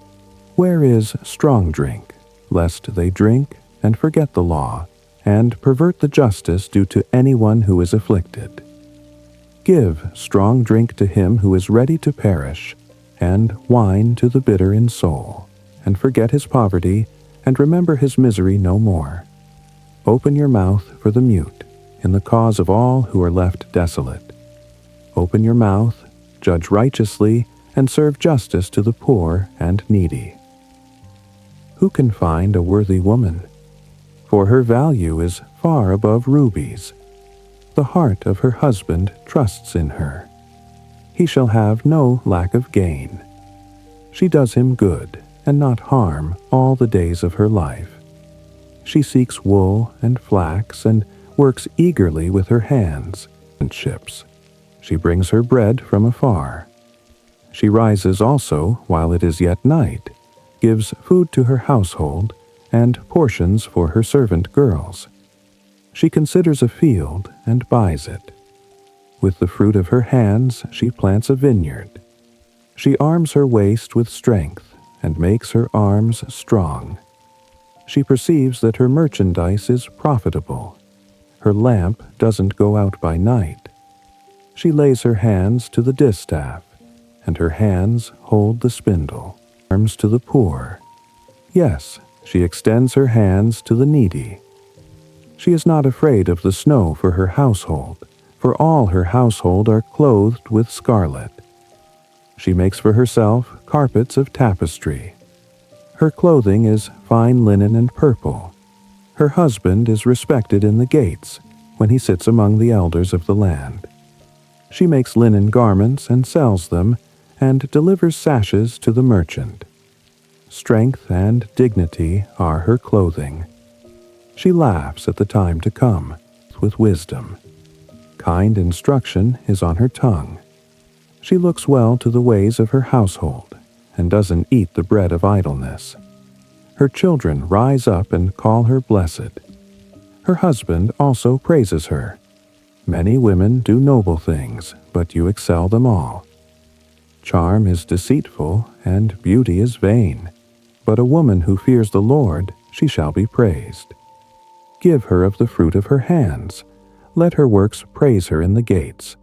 Where is strong drink? Lest they drink and forget the law, and pervert the justice due to anyone who is afflicted. Give strong drink to him who is ready to perish, and wine to the bitter in soul, and forget his poverty, and remember his misery no more. Open your mouth for the mute, in the cause of all who are left desolate. Open your mouth, judge righteously, and serve justice to the poor and needy. Who can find a worthy woman? For her value is far above rubies. The heart of her husband trusts in her. He shall have no lack of gain. She does him good, and not harm, all the days of her life. She seeks wool and flax, and works eagerly with her hands and ships. She brings her bread from afar. She rises also while it is yet night, gives food to her household, and portions for her servant girls. She considers a field and buys it. With the fruit of her hands she plants a vineyard. She arms her waist with strength, and makes her arms strong. She perceives that her merchandise is profitable. Her lamp doesn't go out by night. She lays her hands to the distaff, and her hands hold the spindle. Arms to the poor, Yes, she extends her hands to the needy. She is not afraid of the snow for her household, for all her household are clothed with scarlet. She makes for herself carpets of tapestry. Her clothing is fine linen and purple. Her husband is respected in the gates when he sits among the elders of the land. She makes linen garments and sells them, and delivers sashes to the merchant. Strength and dignity are her clothing. She laughs at the time to come with wisdom. Kind instruction is on her tongue. She looks well to the ways of her household, and doesn't eat the bread of idleness. Her children rise up and call her blessed. Her husband also praises her. Many women do noble things, but you excel them all. Charm is deceitful, and beauty is vain, but a woman who fears the Lord, she shall be praised. Give her of the fruit of her hands. Let her works praise her in the gates.